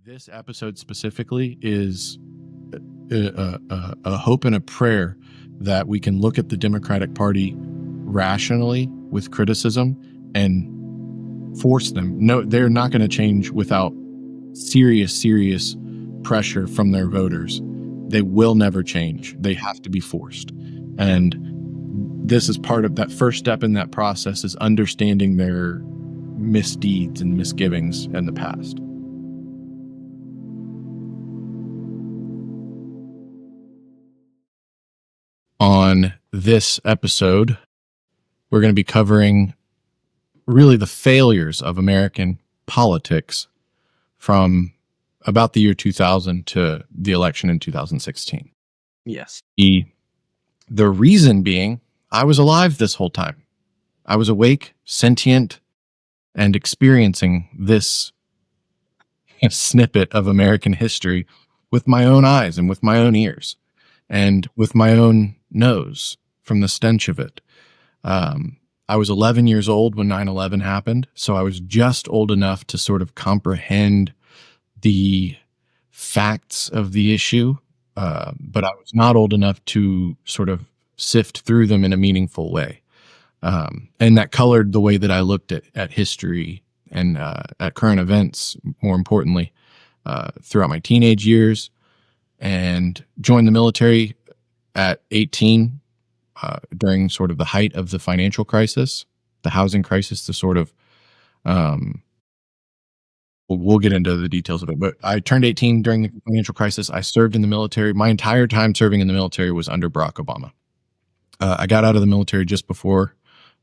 This episode specifically is a hope and a prayer that we can look at the Democratic Party rationally with criticism and force them. No, they're not going to change without serious pressure from their voters. They will never change. They have to be forced. And this is part of that first step in that process, is understanding their misdeeds and misgivings in the past. On this episode, we're going to be covering really the failures of American politics from about the year 2000 to the election in 2016. Yes. The reason being, I was alive this whole time. I was awake, sentient, and experiencing this snippet of American history with my own eyes and with my own ears and with my own nose from the stench of it. I was 11 years old when 9/11 happened, so I was just old enough to sort of comprehend the facts of the issue, but I was not old enough to sort of sift through them in a meaningful way. And that colored the way that I looked at history and at current events, more importantly, throughout my teenage years, and joined the military at 18 during sort of the height of the financial crisis, the housing crisis, the sort of, we'll get into the details of it, but I turned 18 during the financial crisis. I served in the military. My entire time serving in the military was under Barack Obama. I got out of the military just before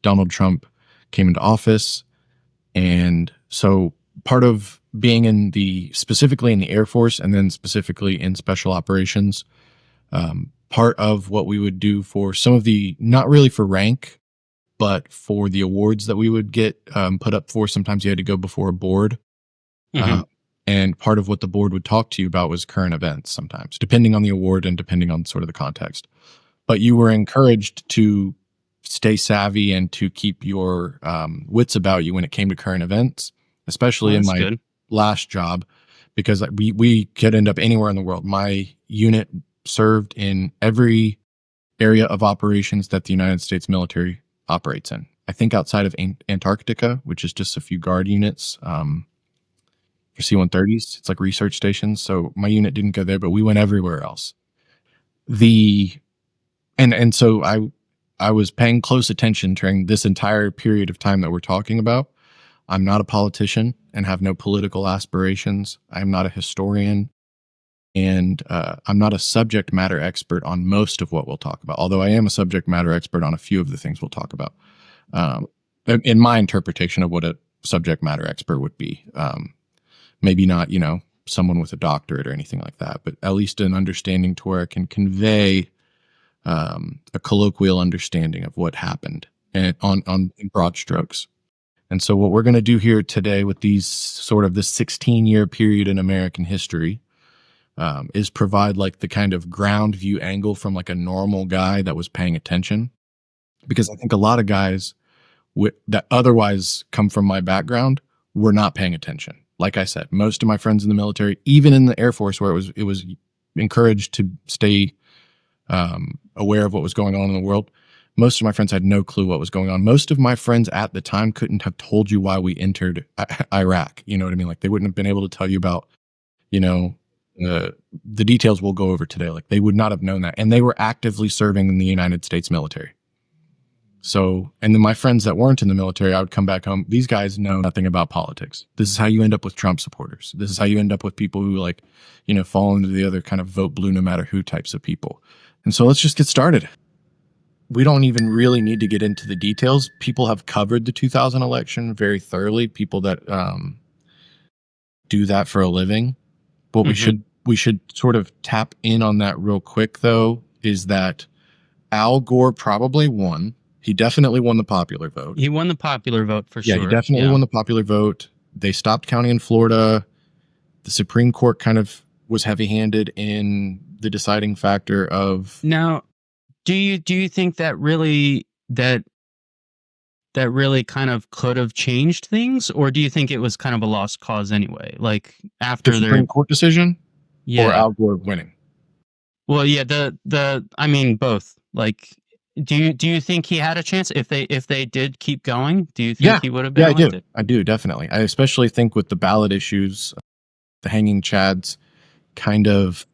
Donald Trump came into office. And so part of being specifically in the Air Force and then specifically in special operations, part of what we would do for some of the, not really for rank, but for the awards that we would get put up for, sometimes you had to go before a board. Mm-hmm. And part of what the board would talk to you about was current events sometimes, depending on the award and depending on sort of the context. But you were encouraged to stay savvy and to keep your wits about you when it came to current events, especially in my last job, because we could end up anywhere in the world. My unit served in every area of operations that the United States military operates in. I think outside of Antarctica, which is just a few guard units for C-130s. It's like research stations. So my unit didn't go there, but we went everywhere else. And so I was paying close attention during this entire period of time that we're talking about. I'm not a politician and have no political aspirations. I'm not a historian. And I'm not a subject matter expert on most of what we'll talk about, although I am a subject matter expert on a few of the things we'll talk about. In my interpretation of what a subject matter expert would be. Maybe not, someone with a doctorate or anything like that, but at least an understanding to where I can convey a colloquial understanding of what happened and in broad strokes. And so what we're going to do here today with this 16-year period in American history is provide like the kind of ground view angle from like a normal guy that was paying attention. Because I think a lot of guys that otherwise come from my background were not paying attention. Like I said, most of my friends in the military, even in the Air Force where it was encouraged to stay aware of what was going on in the world, most of my friends had no clue what was going on. Most of my friends at the time couldn't have told you why we entered Iraq. You know what I mean? Like they wouldn't have been able to tell you about, the details we'll go over today. Like they would not have known that. And they were actively serving in the United States military. So, and then my friends that weren't in the military, I would come back home. These guys know nothing about politics. This is how you end up with Trump supporters. This is how you end up with people who fall into the other kind of vote blue no matter who types of people. And so let's just get started. We don't even really need to get into the details. People have covered the 2000 election very thoroughly. People that do that for a living. What we should sort of tap in on that real quick, though, is that Al Gore probably won. He definitely won the popular vote. He won the popular vote for sure. Yeah, he definitely won the popular vote. They stopped counting in Florida. The Supreme Court kind of was heavy-handed in the deciding factor of. Now, do you think that really that that really kind of could have changed things, or do you think it was kind of a lost cause anyway? Like The after Supreme Court decision or yeah. Al Gore winning? Well, yeah, I mean both. Like, do you think he had a chance if they did keep going? Do you think Yeah. he would have Yeah, been I do. elected? I do, definitely. I especially think with the ballot issues, the hanging chads, kind of,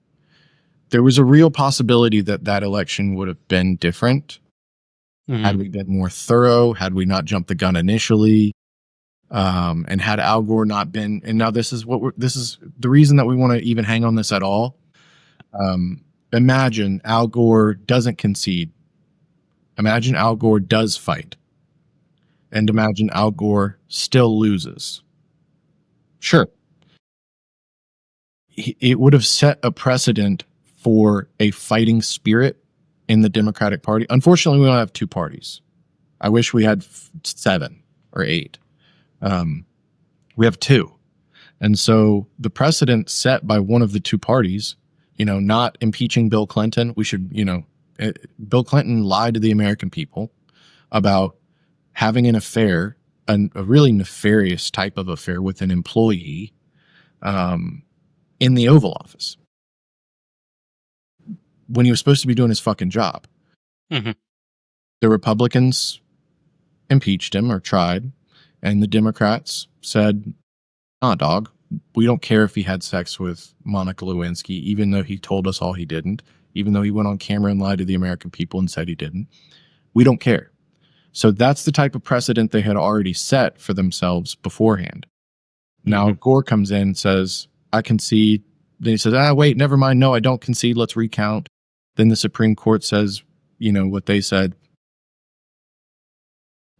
there was a real possibility that that election would have been different had Mhm. we been more thorough, had we not jumped the gun initially, and had Al Gore not been. And now this is the reason that we want to even hang on this at all. Imagine Al Gore doesn't concede. Imagine Al Gore does fight, and imagine Al Gore still loses. Sure, it would have set a precedent for a fighting spirit in the Democratic Party. Unfortunately, we don't have two parties. I wish we had 7 or 8. We have 2. And so the precedent set by one of the two parties, not impeaching Bill Clinton, we should, Bill Clinton lied to the American people about having an affair, a really nefarious type of affair with an employee in the Oval Office when he was supposed to be doing his fucking job. Mhm. The Republicans impeached him or tried, and the Democrats said, "Nah, dog, we don't care if he had sex with Monica Lewinsky, even though he told us all he didn't, even though he went on camera and lied to the American people and said he didn't. We don't care." So that's the type of precedent they had already set for themselves beforehand. Now Gore comes in and says, "I concede." Then he says, "Wait, never mind. No, I don't concede. Let's recount." Then the Supreme Court says, what they said.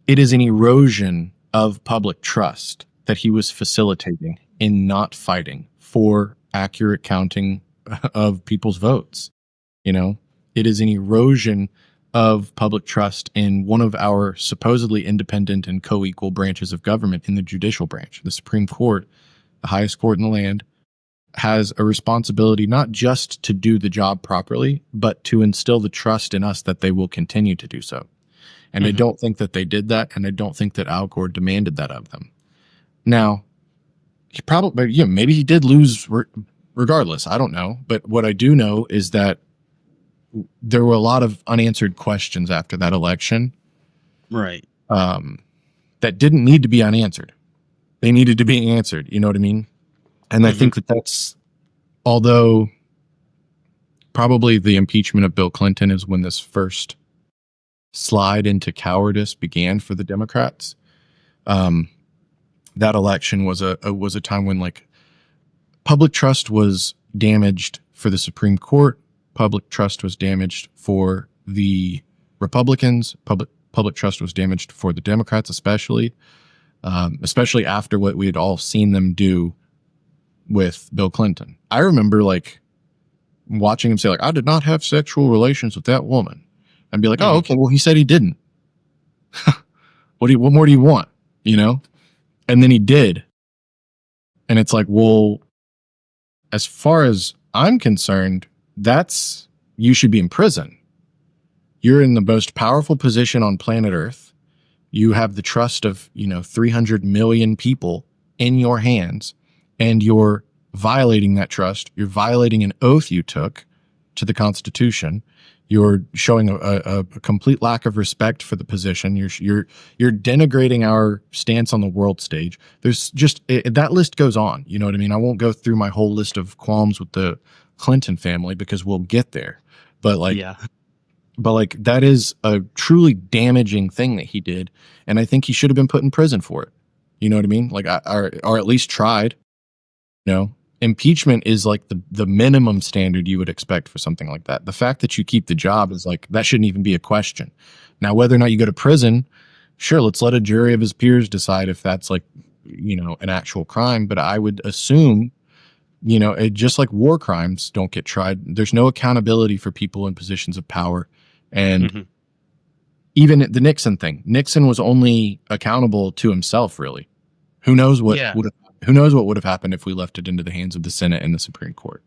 It is an erosion of public trust that he was facilitating in not fighting for accurate counting of people's votes. It is an erosion of public trust in one of our supposedly independent and co-equal branches of government, in the judicial branch. The Supreme Court, the highest court in the land, has a responsibility not just to do the job properly, but to instill the trust in us that they will continue to do so. And I don't think that they did that, and I don't think that Al Gore demanded that of them. Now, he probably, maybe he did lose regardless. I don't know. But what I do know is that there were a lot of unanswered questions after that election. Right. That didn't need to be unanswered. They needed to be answered. You know what I mean? And I think that that's, although probably the impeachment of Bill Clinton is when this first slide into cowardice began for the Democrats. That election was a time when, like, public trust was damaged for the Supreme Court. Public trust was damaged for the Republicans. Public trust was damaged for the Democrats, especially after what we had all seen them do with Bill Clinton. I remember, like, watching him say, like, "I did not have sexual relations with that woman." I'd be like, "Oh, okay, well, he said he didn't." What more do you want? And then he did. And it's like, well, as far as I'm concerned, you should be in prison. You're in the most powerful position on planet Earth. You have the trust of, 300 million people in your hands, and you're violating that trust. You're violating an oath you took to the Constitution. You're showing a complete lack of respect for the position. You're denigrating our stance on the world stage. There's just that list goes on. You know what I mean? I won't go through my whole list of qualms with the Clinton family because we'll get there. But that is a truly damaging thing that he did, and I think he should have been put in prison for it. You know what I mean? Like, or at least tried. Impeachment is like the minimum standard you would expect for something like that. The fact that you keep the job is like, that shouldn't even be a question. Now, whether or not you go to prison, sure, let's let a jury of his peers decide if that's, like, an actual crime. But I would assume, just like war crimes don't get tried, there's no accountability for people in positions of power. And even the Nixon thing, Nixon was only accountable to himself, really. Who knows what would have happened if we left it into the hands of the Senate and the Supreme Court?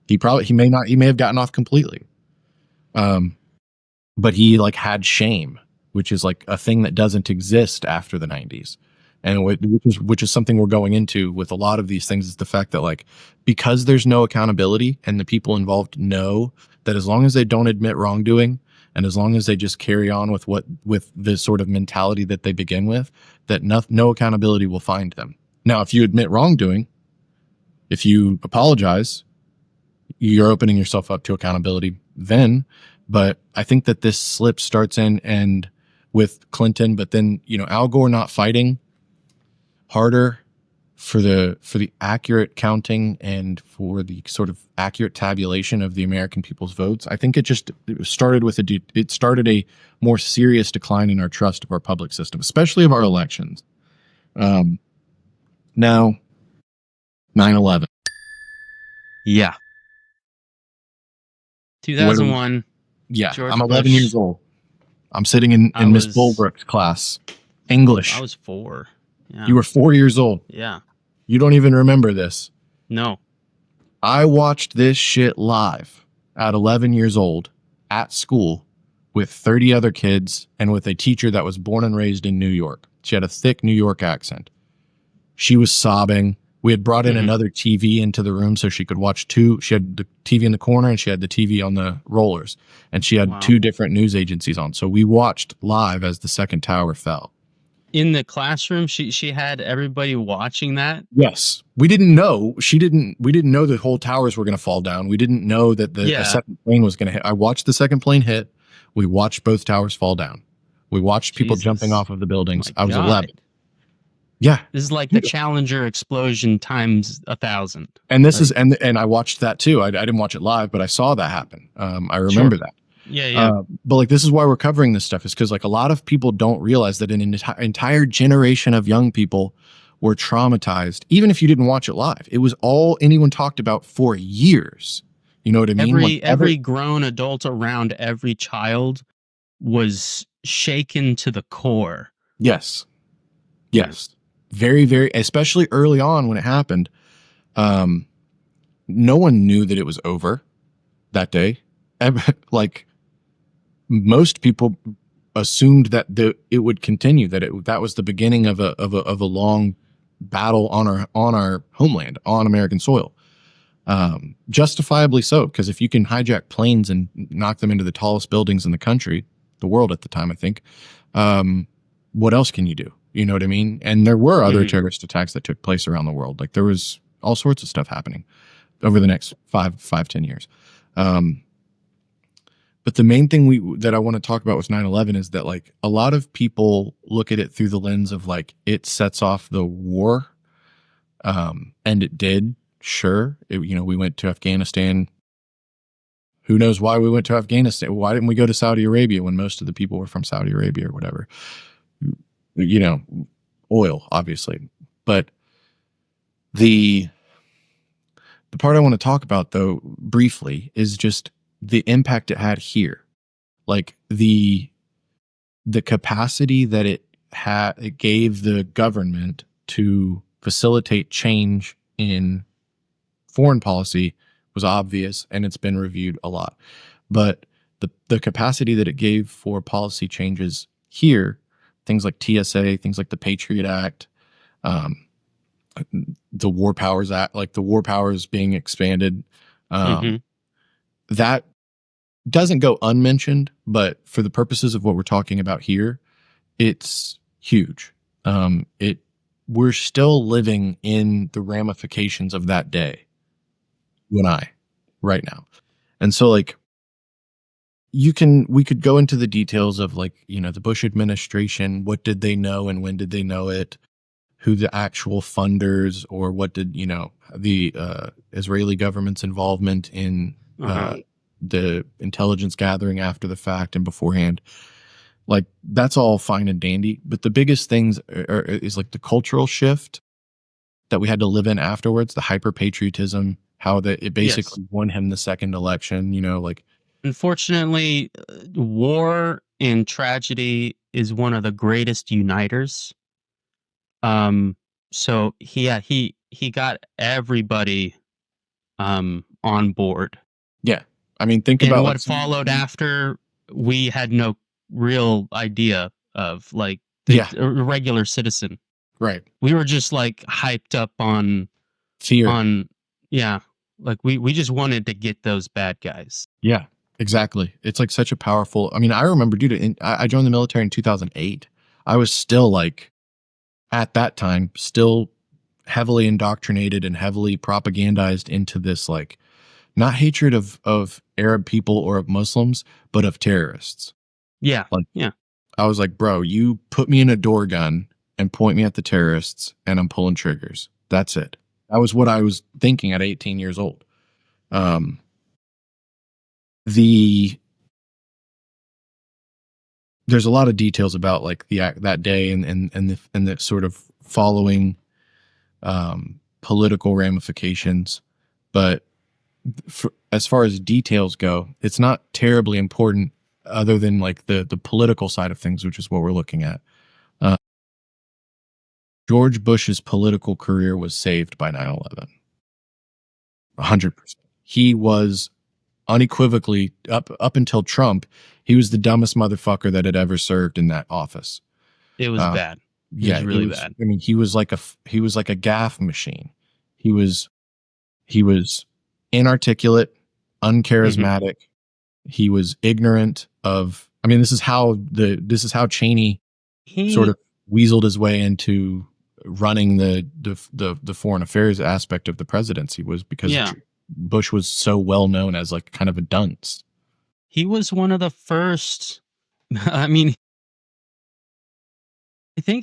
He may have gotten off completely. But he, like, had shame which is like a thing that doesn't exist after the 90s. And which is something we're going into with a lot of these things, is the fact that, like, because there's no accountability and the people involved know that as long as they don't admit wrongdoing, and as long as they just carry on with the sort of mentality that they begin with, that no accountability will find them. Now, if you admit wrongdoing, if you apologize, you're opening yourself up to accountability then. But I think that this slip starts in and with Clinton, but then, Al Gore not fighting harder for the accurate counting and for the sort of accurate tabulation of the American people's votes. I think it started with a more serious decline in our trust of our public system, especially of our elections. Now, 9/11. Yeah. 2001. Yeah, George I'm 11 Bush. years old. I'm sitting in Miss Bulbrook's class, English. I was 4. Yeah. You were 4 years old. Yeah. You don't even remember this. No. I watched this shit live at 11 years old at school with 30 other kids and with a teacher that was born and raised in New York. She had a thick New York accent. She was sobbing. We had brought in another TV into the room so she could watch two. She had the TV in the corner and she had the TV on the rollers. And she had two different news agencies on. So we watched live as the second tower fell. In the classroom, she had everybody watching that? Yes. We didn't know. We didn't know the whole towers were going to fall down. We didn't know that the second plane was going to hit. I watched the second plane hit. We watched both towers fall down. We watched people jumping off of the buildings. I was 11. Yeah. This is like the Challenger explosion times 1,000. And this is, and I watched that too. I didn't watch it live, but I saw that happen. I remember that. Yeah. But like, this is why we're covering this stuff, is because like a lot of people don't realize that an entire generation of young people were traumatized. Even if you didn't watch it live, it was all anyone talked about for years. You know what I mean? Every grown adult around every child was shaken to the core. Yes. Very, very, especially early on when it happened. No one knew that it was over that day. Like, most people assumed that it would continue, that was the beginning of a long battle on our homeland, on American soil. Justifiably so, because if you can hijack planes and knock them into the tallest buildings in the world at the time, I think, what else can you do? You know what I mean? And there were other terrorist attacks that took place around the world. Like, there was all sorts of stuff happening over the next 5-10 years. But the main thing that I want to talk about with 9/11 is that, like, a lot of people look at it through the lens of like, it sets off the war. And it did. Sure. We went to Afghanistan. Who knows why we went to Afghanistan? Why didn't we go to Saudi Arabia when most of the people were from Saudi Arabia or whatever? Oil, obviously. But the part I want to talk about, though, briefly, is just the impact it had here. Like, the capacity that it gave the government to facilitate change in foreign policy was obvious, and it's been reviewed a lot. But the capacity that it gave for policy changes here, things like TSA, things like the Patriot Act, the War Powers Act, like the War Powers being expanded, that doesn't go unmentioned, but for the purposes of what we're talking about here, it's huge. We're still living in the ramifications of that day, you and I, right now. And so, like, we could go into the details of, like, the Bush administration, what did they know and when did they know it, who the actual funders, or what did, the Israeli government's involvement in the intelligence gathering after the fact and beforehand. Like, that's all fine and dandy, but the biggest things is like the cultural shift that we had to live in afterwards, the hyper patriotism, how it basically won him the second election. Like, unfortunately, war and tragedy is one of the greatest uniters. So he got everybody on board. Yeah, I mean, think about what followed after. We had no real idea of like Yeah. a regular citizen. Right. We were just like hyped up on Fear. yeah, like we just wanted to get those bad guys. Yeah, exactly. It's like such a powerful. I mean, I remember, dude. I joined the military in 2008. I was still like, at that time, still heavily indoctrinated and heavily propagandized into this like not hatred of Arab people or of Muslims, but of terrorists. Yeah, Like yeah. I was like, bro, you put me in a door gun and point me at the terrorists, and I'm pulling triggers. That's it. That was what I was thinking at 18 years old. Um, the there's a lot of details about like that day and the sort of following political ramifications, but as far as details go, it's not terribly important other than like the political side of things, which is what we're looking at. Uh, George Bush's political career was saved by 9/11. 100%. He was unequivocally up until Trump. He was the dumbest motherfucker that had ever served in that office. It was bad. It Yeah, was really bad. I mean, he was like a gaff machine. He was inarticulate, uncharismatic. He was ignorant of. I mean, this is how Cheney sort He of weaseled his way into running the foreign affairs aspect of the presidency, was because yeah. Bush was so well known as like kind of a dunce. He was one of the first. I mean,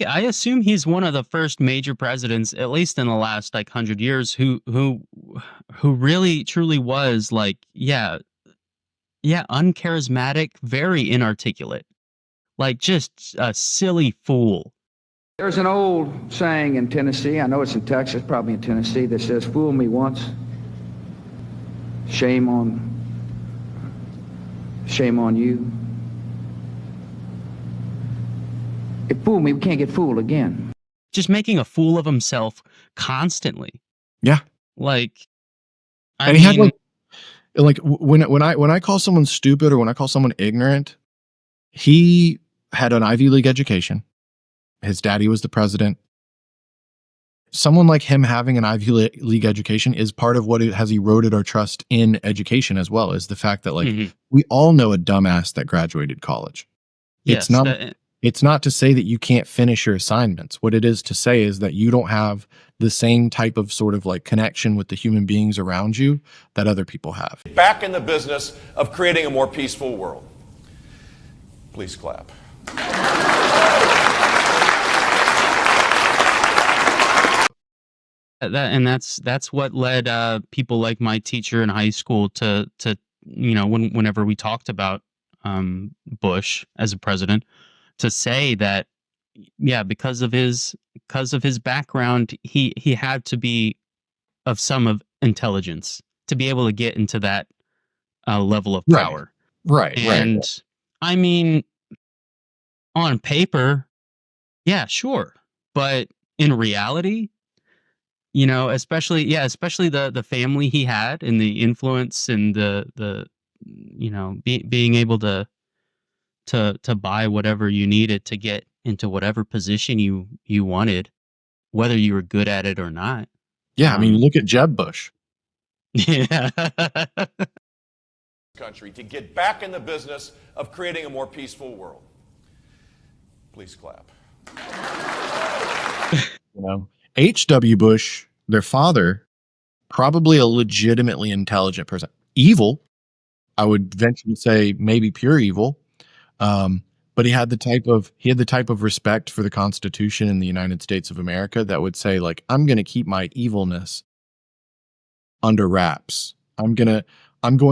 I assume he's one of the first major presidents, at least in the last like 100 years, who really truly was like, yeah, uncharismatic, very inarticulate, like just a silly fool. There's an old saying in Tennessee, I know it's in Texas, probably in Tennessee, that says, "Fool me once, shame on you." If fool me, we can't get fooled again. Just making a fool of himself constantly. Yeah, like, and he had like when I call someone stupid or when I call someone ignorant, he had an Ivy League education. His daddy was the president. Someone like him having an Ivy League education is part of what has eroded our trust in education as well, is the fact that like we all know a dumbass that graduated college. Yes, it's not to say that you can't finish your assignments. What it is to say is that you don't have the same type of sort of like connection with the human beings around you that other people have. Back in the business of creating a more peaceful world. Please clap. That's what led people like my teacher in high school to whenever we talked about Bush as a president, to say that because of his background, he had to be of some intelligence to be able to get into that level of power. Right. And I mean, on paper, yeah, sure, but in reality, especially the family he had and the influence and the being able to buy whatever you needed to get into whatever position you wanted, whether you were good at it or not. Yeah, I mean, look at Jeb Bush. Yeah. Country to get back in the business of creating a more peaceful world. Please clap. H.W. Bush, their father, probably a legitimately intelligent person. Evil, I would venture to say maybe pure evil. But he had the type of respect for the Constitution in the United States of America that would say, like, I'm going to keep my evilness under wraps. I'm going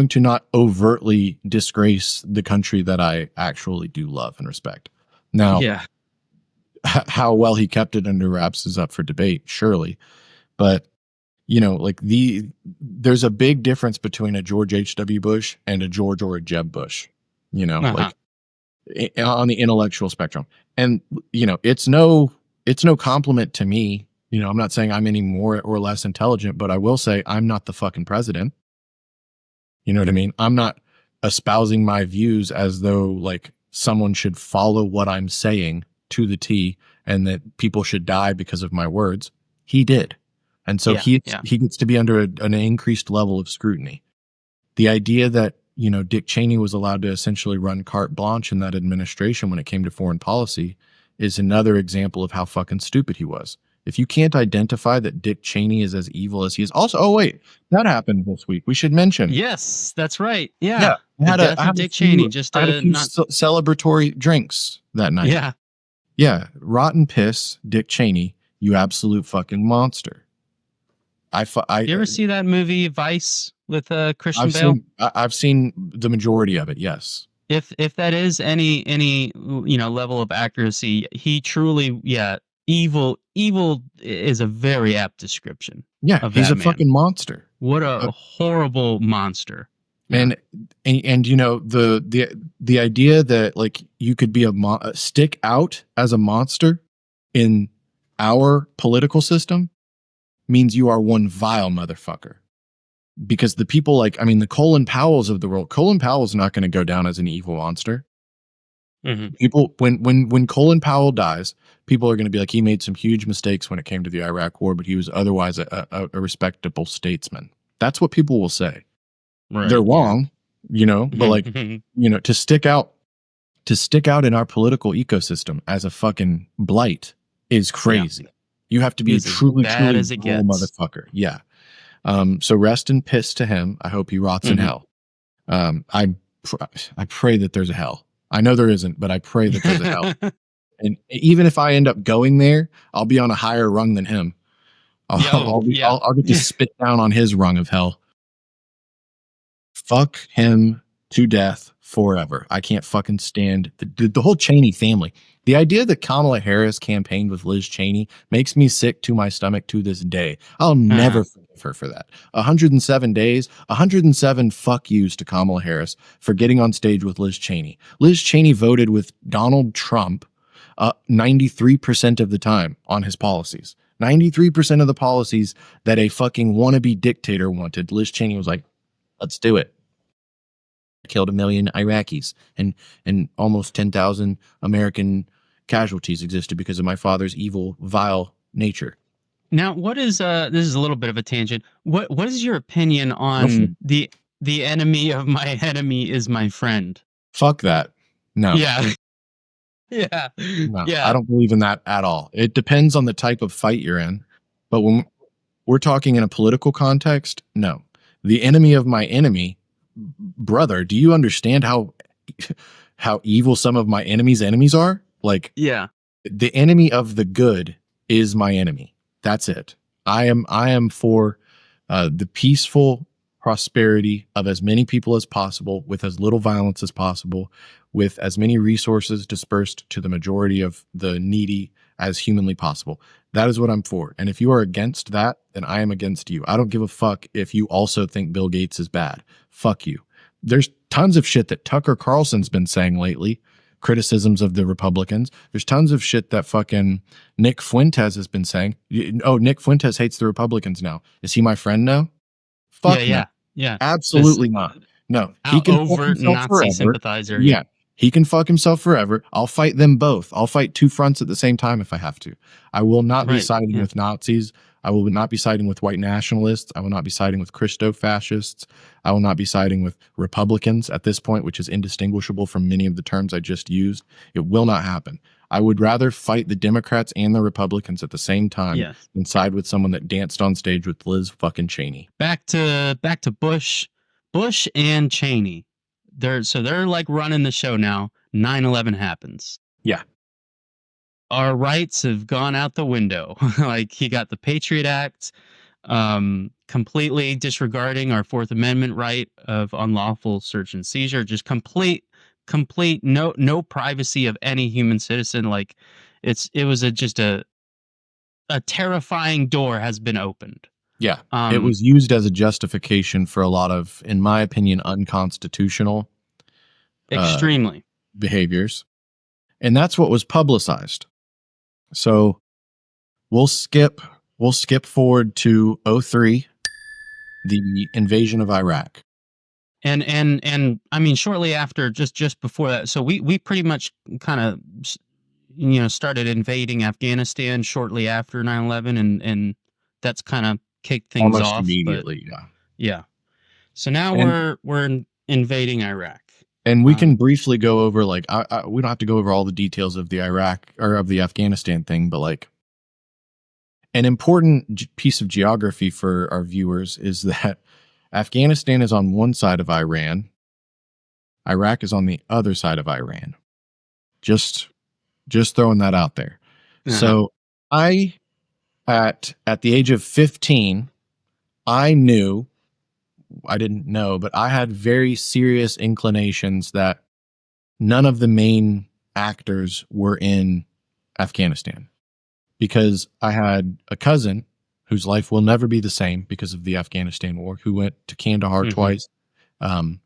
to not overtly disgrace the country that I actually do love and respect. Now, yeah. How well he kept it under wraps is up for debate, surely. But, there's a big difference between a George H.W. Bush and a George or a Jeb Bush, like on the intellectual spectrum. And, it's no compliment to me. I'm not saying I'm any more or less intelligent, but I will say I'm not the fucking president. You know what I mean? I'm not espousing my views as though like someone should follow what I'm saying to the T and that people should die because of my words, he did. And so he gets to be under an increased level of scrutiny. The idea that, you know, Dick Cheney was allowed to essentially run carte blanche in that administration when it came to foreign policy is another example of how fucking stupid he was. If you can't identify that Dick Cheney is as evil as he is, also, oh wait, that happened this week. We should mention. Yes, that's right. Yeah, I the death of Dick Cheney. I had a few celebratory drinks that night. Yeah, rotten piss, Dick Cheney, you absolute fucking monster. You ever see that movie Vice with Christian Bale? I've seen the majority of it. Yes. If that is any level of accuracy, he truly evil is a very apt description. Yeah, he's a fucking monster. What a horrible monster. And you know the idea that like you could be stick out as a monster in our political system means you are one vile motherfucker. Because the people the Colin Powells of the world, Colin Powell's not going to go down as an evil monster. Mm-hmm. People, when Colin Powell dies, people are going to be like, he made some huge mistakes when it came to the Iraq War, but he was otherwise a respectable statesman. That's what people will say. Right. They're wrong, you know, but you know, to stick out in our political ecosystem as a fucking blight is crazy. Yeah. You have to be a truly evil motherfucker. Yeah. So rest in piss to him. I hope he rots in hell. I pray that there's a hell. I know there isn't, but I pray that there's a hell. And even if I end up going there, I'll be on a higher rung than him. I'll get to spit down on his rung of hell. Fuck him to death forever. I can't fucking stand the whole Cheney family. The idea that Kamala Harris campaigned with Liz Cheney makes me sick to my stomach to this day. I'll never forgive her for that. 107 days, 107 fuck yous to Kamala Harris for getting on stage with Liz Cheney. Liz Cheney voted with Donald Trump 93% of the time on his policies. 93% of the policies that a fucking wannabe dictator wanted, Liz Cheney was like, let's do it. Killed 1 million Iraqis and almost 10,000 American casualties existed because of my father's evil, vile nature. Now, what is this is a little bit of a tangent. What is your opinion on the enemy of my enemy is my friend? Fuck that. No. Yeah. Yeah. No, yeah. I don't believe in that at all. It depends on the type of fight you're in. But when we're talking in a political context, no. The enemy of my enemy, brother, do you understand how evil some of my enemies' enemies are? Like, yeah, the enemy of the good is my enemy. That's it. I am for the peaceful prosperity of as many people as possible, with as little violence as possible, with as many resources dispersed to the majority of the needy as humanly possible. That is what I'm for. And if you are against that, then I am against you. I don't give a fuck if you also think Bill Gates is bad. Fuck you. There's tons of shit that Tucker Carlson's been saying lately, criticisms of the Republicans. There's tons of shit that fucking Nick Fuentes has been saying. Oh, Nick Fuentes hates the Republicans now. Is he my friend now? Fuck no. Yeah. Absolutely not. No. He can overt Nazi sympathizer. Yeah. He can fuck himself forever. I'll fight them both. I'll fight two fronts at the same time if I have to. I will not be siding with Nazis. I will not be siding with white nationalists. I will not be siding with Christo-fascists. I will not be siding with Republicans at this point, which is indistinguishable from many of the terms I just used. It will not happen. I would rather fight the Democrats and the Republicans at the same time than side with someone that danced on stage with Liz fucking Cheney. Back to Bush and Cheney. They're like running the show now. 9/11 happens. Yeah. Our rights have gone out the window. Like, he got the Patriot Act, completely disregarding our Fourth Amendment right of unlawful search and seizure, just complete no privacy of any human citizen. Like, it was just a terrifying door has been opened. Yeah. It was used as a justification for a lot of, in my opinion, unconstitutional extremely behaviors. And that's what was publicized. So we'll skip forward to 2003, the invasion of Iraq. And I mean, shortly after, just before that, so we pretty much kind of, started invading Afghanistan shortly after 9/11, and that's kind of kicked things Almost off. But immediately, yeah. yeah, so now And we're invading Iraq. we can briefly go over, like, we don't have to go over all the details of the Iraq or of the Afghanistan thing, but like an important piece of geography for our viewers is that Afghanistan is on one side of Iran, Iraq is on the other side of Iran. Just throwing that out there. So I, at the age of 15, I didn't know, but I had very serious inclinations that none of the main actors were in Afghanistan, because I had a cousin whose life will never be the same because of the Afghanistan war, who went to Kandahar twice, and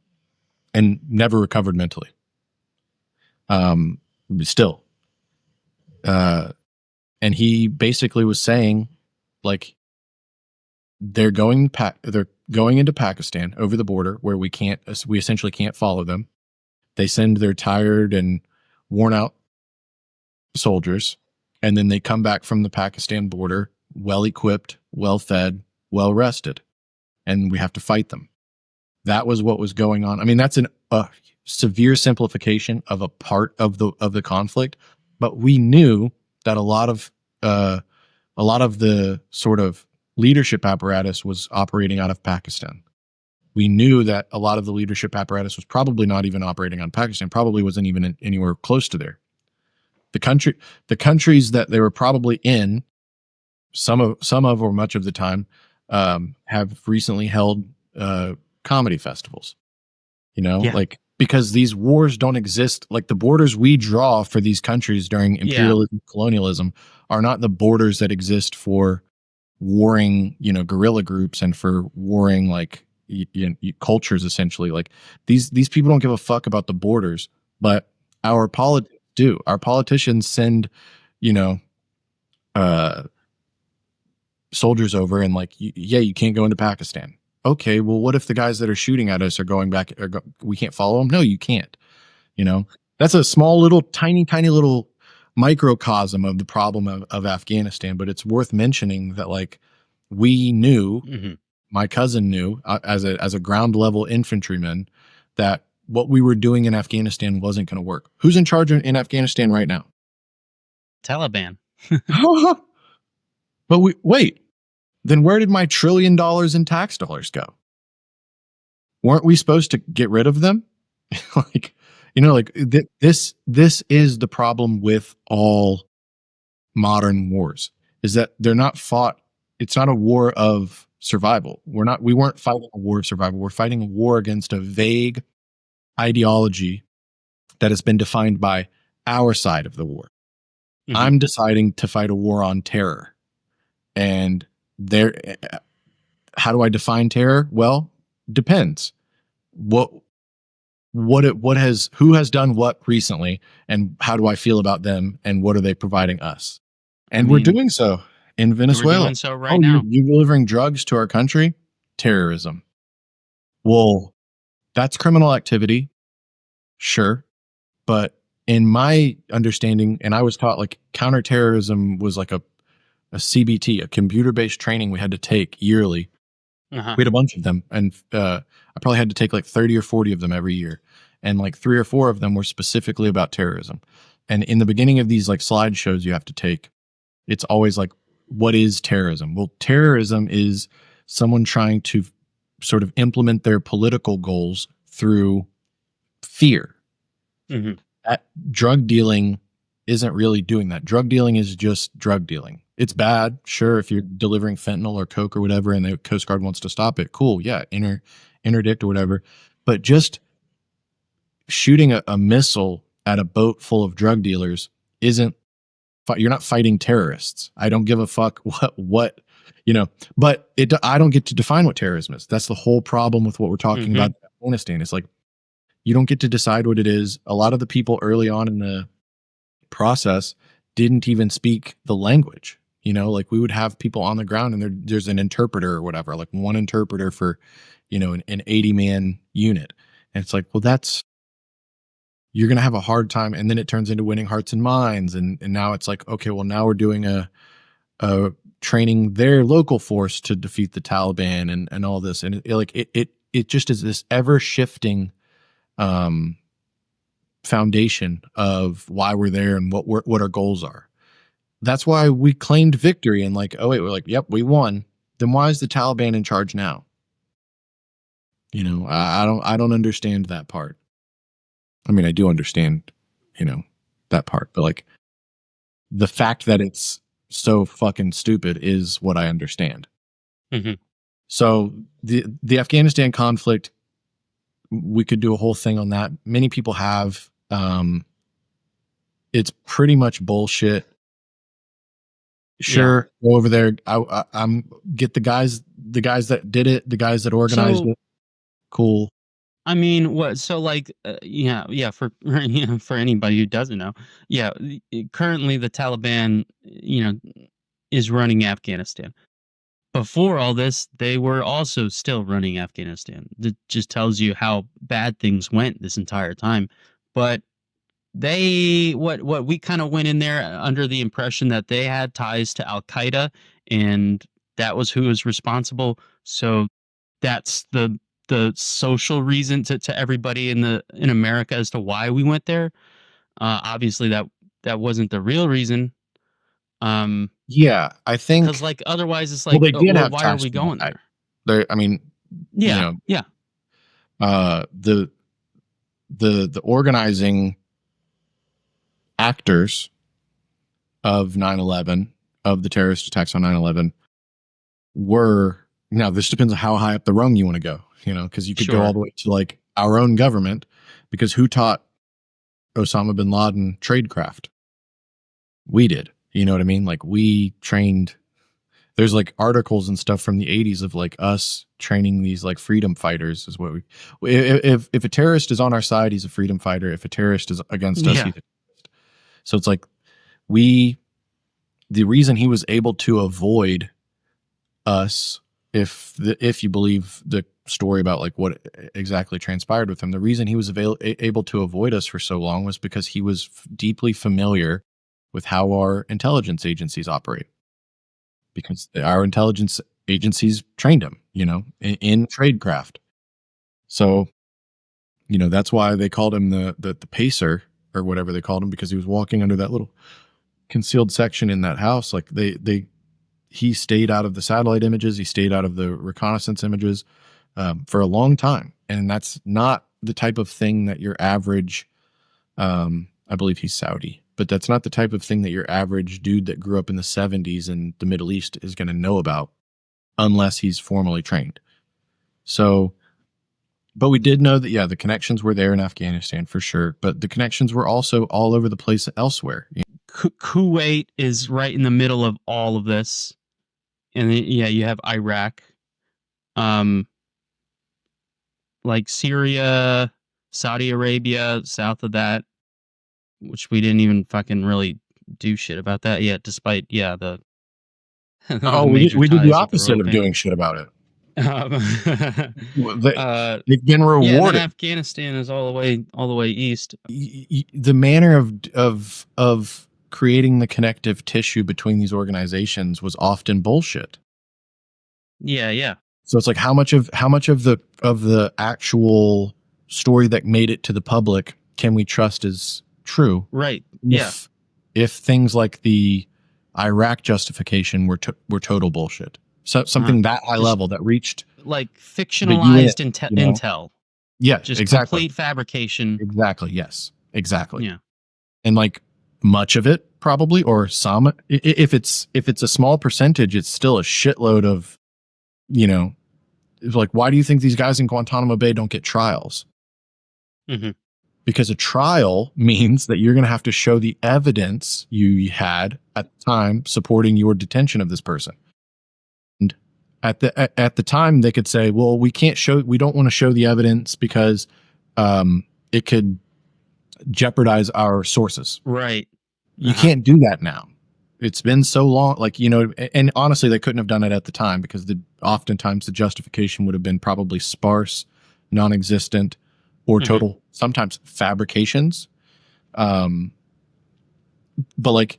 never recovered mentally. Still, and he basically was saying, like, they're going into Pakistan over the border, where we essentially can't follow them. They send their tired and worn out soldiers, and then they come back from the Pakistan border well equipped, well fed, well rested, and we have to fight them. That was what was going on. I mean, that's a severe simplification of a part of the conflict, but we knew that a lot of the sort of leadership apparatus was operating out of Pakistan. We knew that a lot of the leadership apparatus was probably not even operating on Pakistan, probably wasn't even anywhere close to there. The countries that they were probably in, some of or much of the time, have recently held comedy festivals. Like, because these wars don't exist. Like, the borders we draw for these countries during imperialism, colonialism, are not the borders that exist for warring, guerrilla groups and for warring, like, cultures. Essentially, like, these people don't give a fuck about the borders, but our politics do. Our politicians send, soldiers over, and like, you can't go into Pakistan. Okay, well, what if the guys that are shooting at us are going back? We can't follow them? No, you can't. That's a small little, tiny little microcosm of the problem of Afghanistan. But it's worth mentioning that, like, we knew, my cousin knew, as a ground level infantryman, that what we were doing in Afghanistan wasn't going to work. Who's in charge in Afghanistan right now? Taliban. But wait, then where did my $1 trillion in tax dollars go? Weren't we supposed to get rid of them? This is the problem with all modern wars, is that they're not fought. It's not a war of survival. We weren't fighting a war of survival. We're fighting a war against a vague ideology that has been defined by our side of the war. I'm deciding to fight a war on terror. And how do I define terror? Well, depends. Who has done what recently, and how do I feel about them, and what are they providing us? And we're doing so in Venezuela. We're doing so right now. You're delivering drugs to our country? Terrorism. Well, that's criminal activity. Sure. But in my understanding, and I was taught, like, counterterrorism was like a CBT, a computer-based training we had to take yearly. We had a bunch of them, and I probably had to take like 30 or 40 of them every year. And like 3 or 4 of them were specifically about terrorism. And in the beginning of these, like, slideshows you have to take, it's always like, what is terrorism? Well, terrorism is someone trying to sort of implement their political goals through fear. Drug dealing isn't really doing that. Drug dealing is just drug dealing. It's bad, sure, if you're delivering fentanyl or coke or whatever, and the Coast Guard wants to stop it. Cool, yeah, interdict or whatever. But just shooting a missile at a boat full of drug dealers isn't. You're not fighting terrorists. I don't give a fuck what. But I don't get to define what terrorism is. That's the whole problem with what we're talking about in Afghanistan. It's like, you don't get to decide what it is. A lot of the people early on in the process didn't even speak the language. Like, we would have people on the ground, and there's an interpreter or whatever, like one interpreter for, an 80-man unit. And it's like, well, you're going to have a hard time. And then it turns into winning hearts and minds. And now it's like, okay, well, now we're doing a training their local force to defeat the Taliban and all this. And it just is this ever shifting foundation of why we're there and what our goals are. That's why we claimed victory and like, oh wait, we're like, yep, we won. Then why is the Taliban in charge now? I don't understand that part. I mean, I do understand, that part, but like the fact that it's so fucking stupid is what I understand. Mm-hmm. So the Afghanistan conflict, we could do a whole thing on that. Many people have. It's pretty much bullshit. Sure, go over there. I'm get the guys that did it, the guys that organized it. Cool. I mean, what? So, like, for for anybody who doesn't know, currently the Taliban, is running Afghanistan. Before all this, they were also still running Afghanistan. That just tells you how bad things went this entire time. But what we kind of went in there under the impression that they had ties to Al Qaeda, and that was who was responsible. So that's the social reason to everybody in America as to why we went there. Obviously that wasn't the real reason. Yeah, I think because like otherwise it's like, they did have why are we going there? I mean, yeah. The organizing actors of 9/11, of the terrorist attacks on 9/11, were, now this depends on how high up the rung you want to go, because you could go all the way to like our own government, because who taught Osama bin Laden tradecraft? We did. You know what I mean? Like we trained. There's like articles and stuff from the 80s of like us training these like freedom fighters is what if a terrorist is on our side, he's a freedom fighter. If a terrorist is against us, he's a terrorist. So it's like the reason he was able to avoid us, if you believe the story about like what exactly transpired with him, the reason he was able to avoid us for so long was because he was deeply familiar with how our intelligence agencies operate, because our intelligence agencies trained him, in tradecraft. So, that's why they called him the pacer or whatever they called him, because he was walking under that little concealed section in that house. Like he stayed out of the satellite images. He stayed out of the reconnaissance images for a long time. And that's not the type of thing that your average, I believe he's Saudi, but that's not the type of thing that your average dude that grew up in the 70s in the Middle East is going to know about unless he's formally trained. So, but we did know that, the connections were there in Afghanistan for sure, but the connections were also all over the place elsewhere. Kuwait is right in the middle of all of this. And then, you have Iraq, like Syria, Saudi Arabia, south of that, which we didn't even fucking really do shit about that yet, despite the we did the opposite of doing shit about it. They've been rewarded. Yeah, and Afghanistan is all the way east. The manner of creating the connective tissue between these organizations was often bullshit. Yeah. So it's like how much of the actual story that made it to the public can we trust is true? Right. If things like the Iraq justification were total bullshit. So something that high level that reached like fictionalized intel. Yeah, just exactly. Complete fabrication. Exactly. Yes. Exactly. Yeah. And like much of it probably, or some, if it's a small percentage, it's still a shitload of, it's like, why do you think these guys in Guantanamo Bay don't get trials? Mm-hmm. Because a trial means that you're going to have to show the evidence you had at the time supporting your detention of this person. And at the time they could say, well, we don't want to show the evidence because it could jeopardize our sources. Right. You can't do that now. it's been so long, like, you know, and honestly, they couldn't have done it at the time because oftentimes the justification would have been probably sparse, non-existent, or total, sometimes fabrications. But like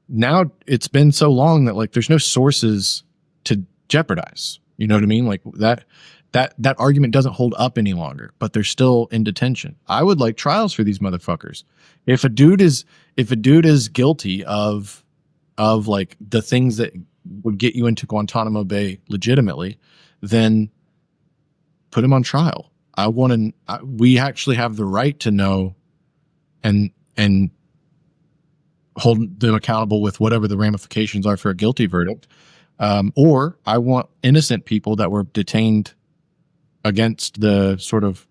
now it's been so long that like there's no sources to jeopardize. You know what I mean? Like that argument doesn't hold up any longer, but they're still in detention. I would like trials for these motherfuckers. If a dude is guilty of like the things that would get you into Guantanamo Bay legitimately, then put him on trial. We actually have the right to know and hold them accountable with whatever the ramifications are for a guilty verdict. Or I want innocent people that were detained against the sort of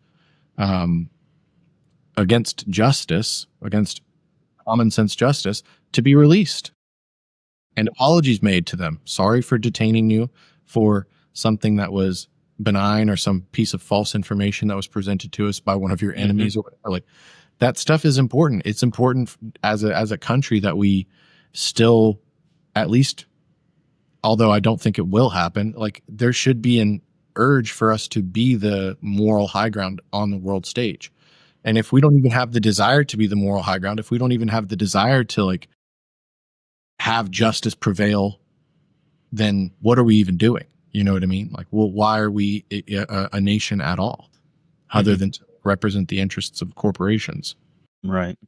against justice, against common sense justice, to be released and apologies made to them. Sorry for detaining you for something that was benign or some piece of false information that was presented to us by one of your enemies or whatever. Like that stuff is important. It's important as a country that we still, at least, although I don't think it will happen, like there should be an urge for us to be the moral high ground on the world stage. And if we don't even have the desire to be the moral high ground, if we don't even have the desire to like have justice prevail, then what are we even doing? You know what I mean? Like, well, why are we a nation at all other than to represent the interests of corporations? Right.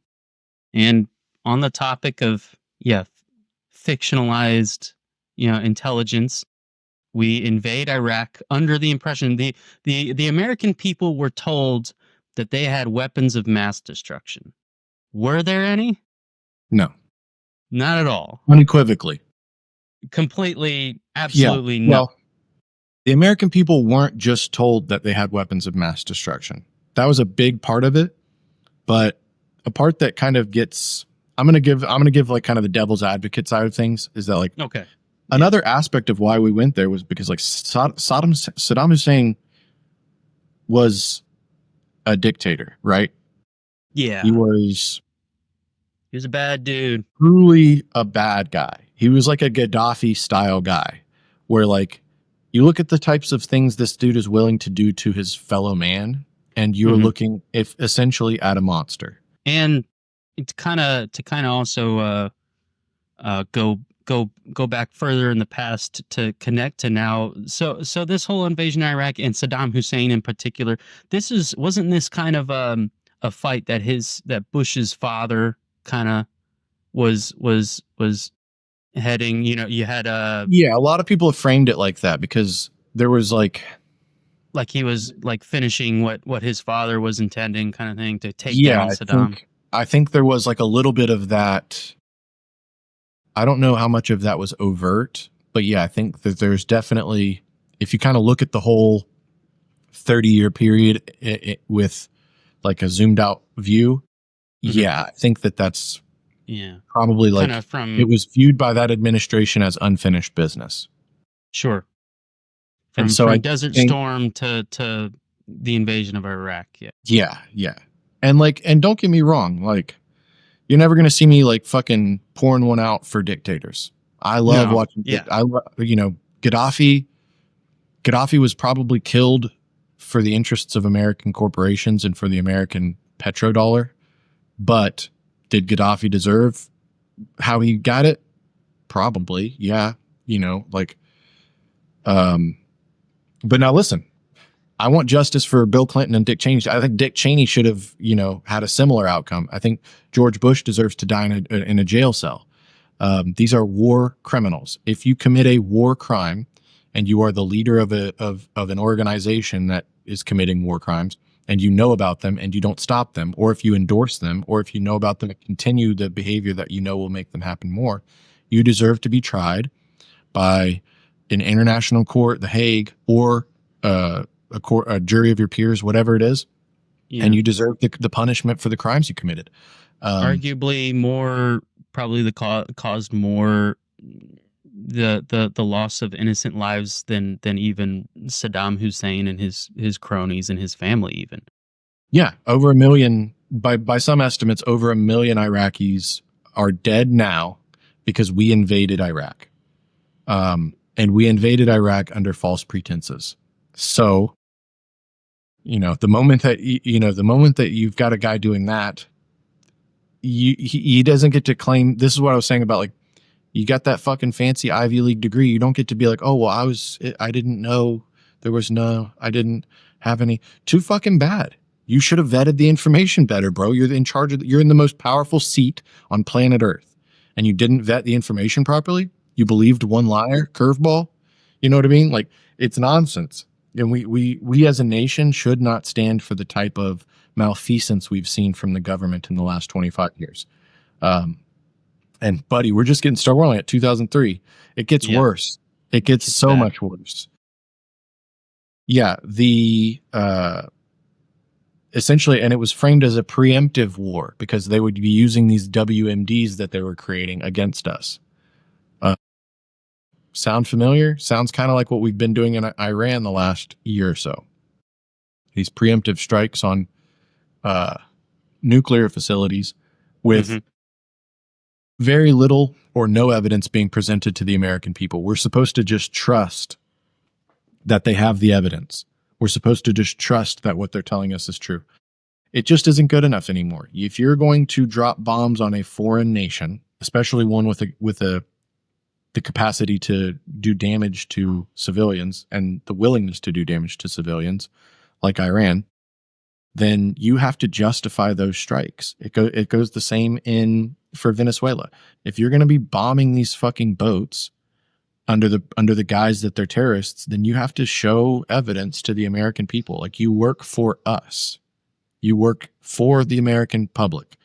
And on the topic of, fictionalized, intelligence, we invade Iraq under the impression the American people were told that they had weapons of mass destruction. Were there any? No. Not at all. Unequivocally. Completely, absolutely no. Well, the American people weren't just told that they had weapons of mass destruction. That was a big part of it, but a part that kind of gets, I'm going to give like kind of the devil's advocate side of things is that like, okay. Another aspect of why we went there was because like Saddam Hussein was a dictator, right? Yeah. He was a bad dude. Truly a bad guy. He was like a Gaddafi style guy where like you look at the types of things this dude is willing to do to his fellow man and you're looking essentially at a monster. And to kind of also go back further in the past to connect to now. So this whole invasion of Iraq and Saddam Hussein in particular, wasn't this kind of a fight that Bush's father kind of was heading? You had a lot of people have framed it like that because there was like he was like finishing what his father was intending, kind of thing, to take down Saddam. I think there was like a little bit of that. I don't know how much of that was overt, but yeah, I think that there's definitely, if you kind of look at the whole 30-year period with like a zoomed out view, I think that's probably like it was viewed by that administration as unfinished business. Sure. From Desert Storm to the invasion of Iraq. Yeah. And don't get me wrong, like you're never going to see me like fucking pouring one out for dictators. I love watching. Gaddafi was probably killed for the interests of American corporations and for the American petrodollar. But did Gaddafi deserve how he got it? Probably. Yeah. But now listen, I want justice for Bill Clinton and Dick Cheney. I think Dick Cheney should have, had a similar outcome. I think George Bush deserves to die in a jail cell. These are war criminals. If you commit a war crime and you are the leader of an organization that is committing war crimes and you know about them and you don't stop them, or if you endorse them, or if you know about them and continue the behavior that you know will make them happen more, you deserve to be tried by an international court, The Hague, or a jury of your peers, whatever it is, and you deserve the punishment for the crimes you committed. Arguably more, probably caused more the loss of innocent lives than even Saddam Hussein and his cronies and his family even. Yeah, over 1 million, by some estimates, over 1 million Iraqis are dead now because we invaded Iraq. And we invaded Iraq under false pretenses. So, the moment that you've got a guy doing that, he doesn't get to claim. This is what I was saying about, like, you got that fucking fancy Ivy League degree. You don't get to be like, oh, well, I didn't know I didn't have any. Too fucking bad. You should have vetted the information better, bro. You're in the most powerful seat on planet Earth, and you didn't vet the information properly. You believed one liar, curveball. You know what I mean? Like, it's nonsense. And we as a nation should not stand for the type of malfeasance we've seen from the government in the last 25 years. And buddy, we're just getting started. We're only at 2003. It gets worse. It gets so much worse. Yeah. Essentially, and it was framed as a preemptive war because they would be using these WMDs that they were creating against us. Sound familiar? Sounds kind of like what we've been doing in Iran the last year or so. These preemptive strikes on nuclear facilities with very little or no evidence being presented to the American people. We're supposed to just trust that they have the evidence. We're supposed to just trust that what they're telling us is true. It just isn't good enough anymore. If you're going to drop bombs on a foreign nation, especially one with the capacity to do damage to civilians and the willingness to do damage to civilians, like Iran, then you have to justify those strikes. It goes the same for Venezuela. If you're going to be bombing these fucking boats under the guise that they're terrorists, then you have to show evidence to the American people. Like, you work for us. You work for the American public.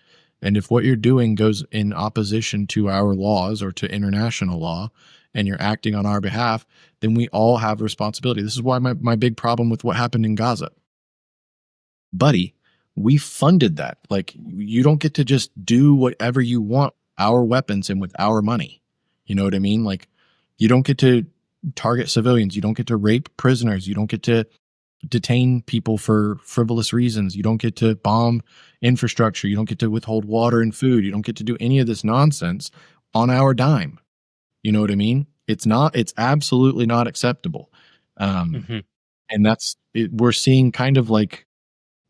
And if what you're doing goes in opposition to our laws or to international law, and you're acting on our behalf, then we all have a responsibility. This is why my big problem with what happened in Gaza. Buddy, we funded that. Like, you don't get to just do whatever you want, our weapons and with our money. You know what I mean? Like, you don't get to target civilians. You don't get to rape prisoners. You don't get to detain people for frivolous reasons. You don't get to bomb infrastructure. You don't get to withhold water and food. You don't get to do any of this nonsense on our dime. You know what I mean? It's absolutely not acceptable. And that's it. We're seeing kind of like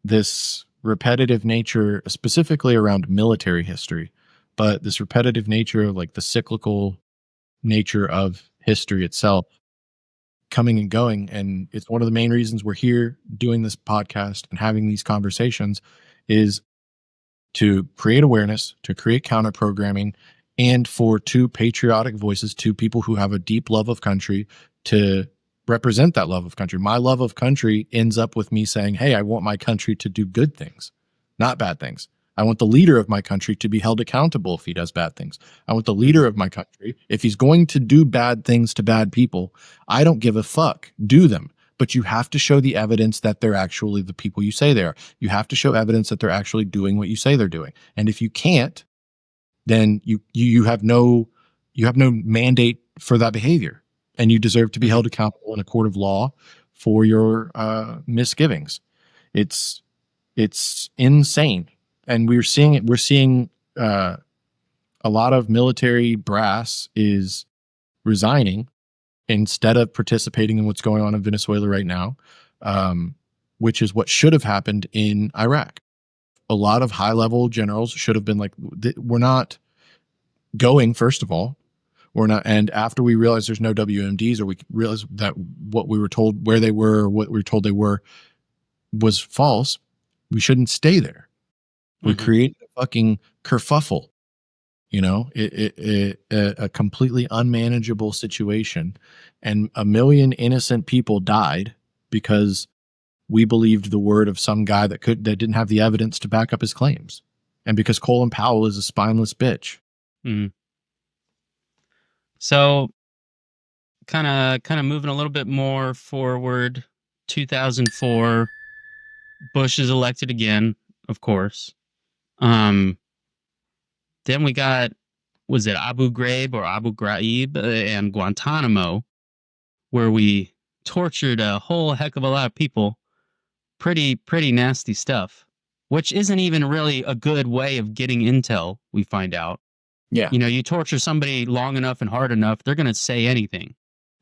this repetitive nature, specifically around military history, but this repetitive nature of, like, the cyclical nature of history itself coming and going. And it's one of the main reasons we're here doing this podcast and having these conversations, is to create awareness, to create counter programming, and for two patriotic voices, two people who have a deep love of country, to represent that love of country. My love of country ends up with me saying, hey, I want my country to do good things, not bad things. I want the leader of my country to be held accountable if he does bad things. I want the leader of my country, if he's going to do bad things to bad people, I don't give a fuck. Do them. But you have to show the evidence that they're actually the people you say they are. You have to show evidence that they're actually doing what you say they're doing. And if you can't, then you have no mandate for that behavior, and you deserve to be held accountable in a court of law for your misgivings. It's insane. And we're seeing it. We're seeing a lot of military brass is resigning instead of participating in what's going on in Venezuela right now, which is what should have happened in Iraq. A lot of high-level generals should have been like, we're not going, first of all. We're not. And after we realized there's no WMDs, or we realized that what we were told where they were, or what we were told they were, was false, we shouldn't stay there. We created a fucking kerfuffle, a completely unmanageable situation, and 1 million innocent people died because we believed the word of some guy that didn't have the evidence to back up his claims, and because Colin Powell is a spineless bitch. So, kind of moving a little bit more forward. 2004, Bush is elected again, of course. Then we got, was it Abu Ghraib and Guantanamo, where we tortured a whole heck of a lot of people. Pretty nasty stuff, which isn't even really a good way of getting intel, we find out. Yeah. You know, you torture somebody long enough and hard enough, they're going to say anything.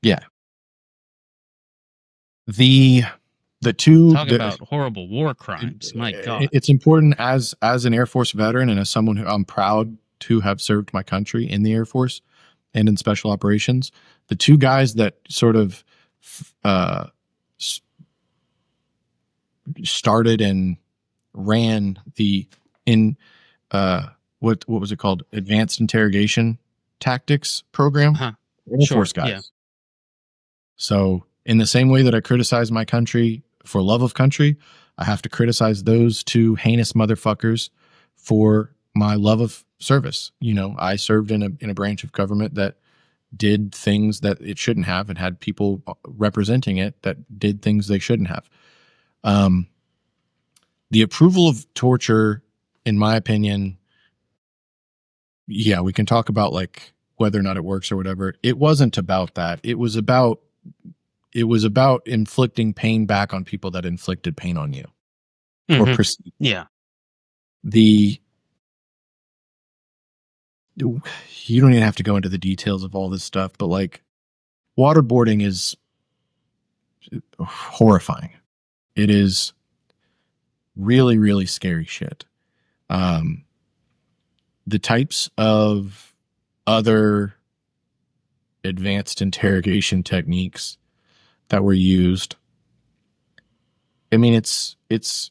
Yeah. The two Talk about horrible war crimes. My God. it's important as an Air Force veteran and as someone who I'm proud to have served my country in the Air Force and in special operations. The two guys that sort of started and ran what was it called? Advanced Interrogation Tactics program. Uh-huh. Air Force guys. Yeah. So in the same way that I criticize my country for love of country, I have to criticize those two heinous motherfuckers for my love of service. You know, I served in a branch of government that did things that it shouldn't have and had people representing it that did things they shouldn't have. The approval of torture, in my opinion, yeah, we can talk about like whether or not it works or whatever. It wasn't about that. It was about inflicting pain back on people that inflicted pain on you. Mm-hmm. Or perceived. Yeah. You don't even have to go into the details of all this stuff, but like waterboarding is horrifying. It is really, really scary shit. The types of other advanced interrogation techniques that were used, I mean, it's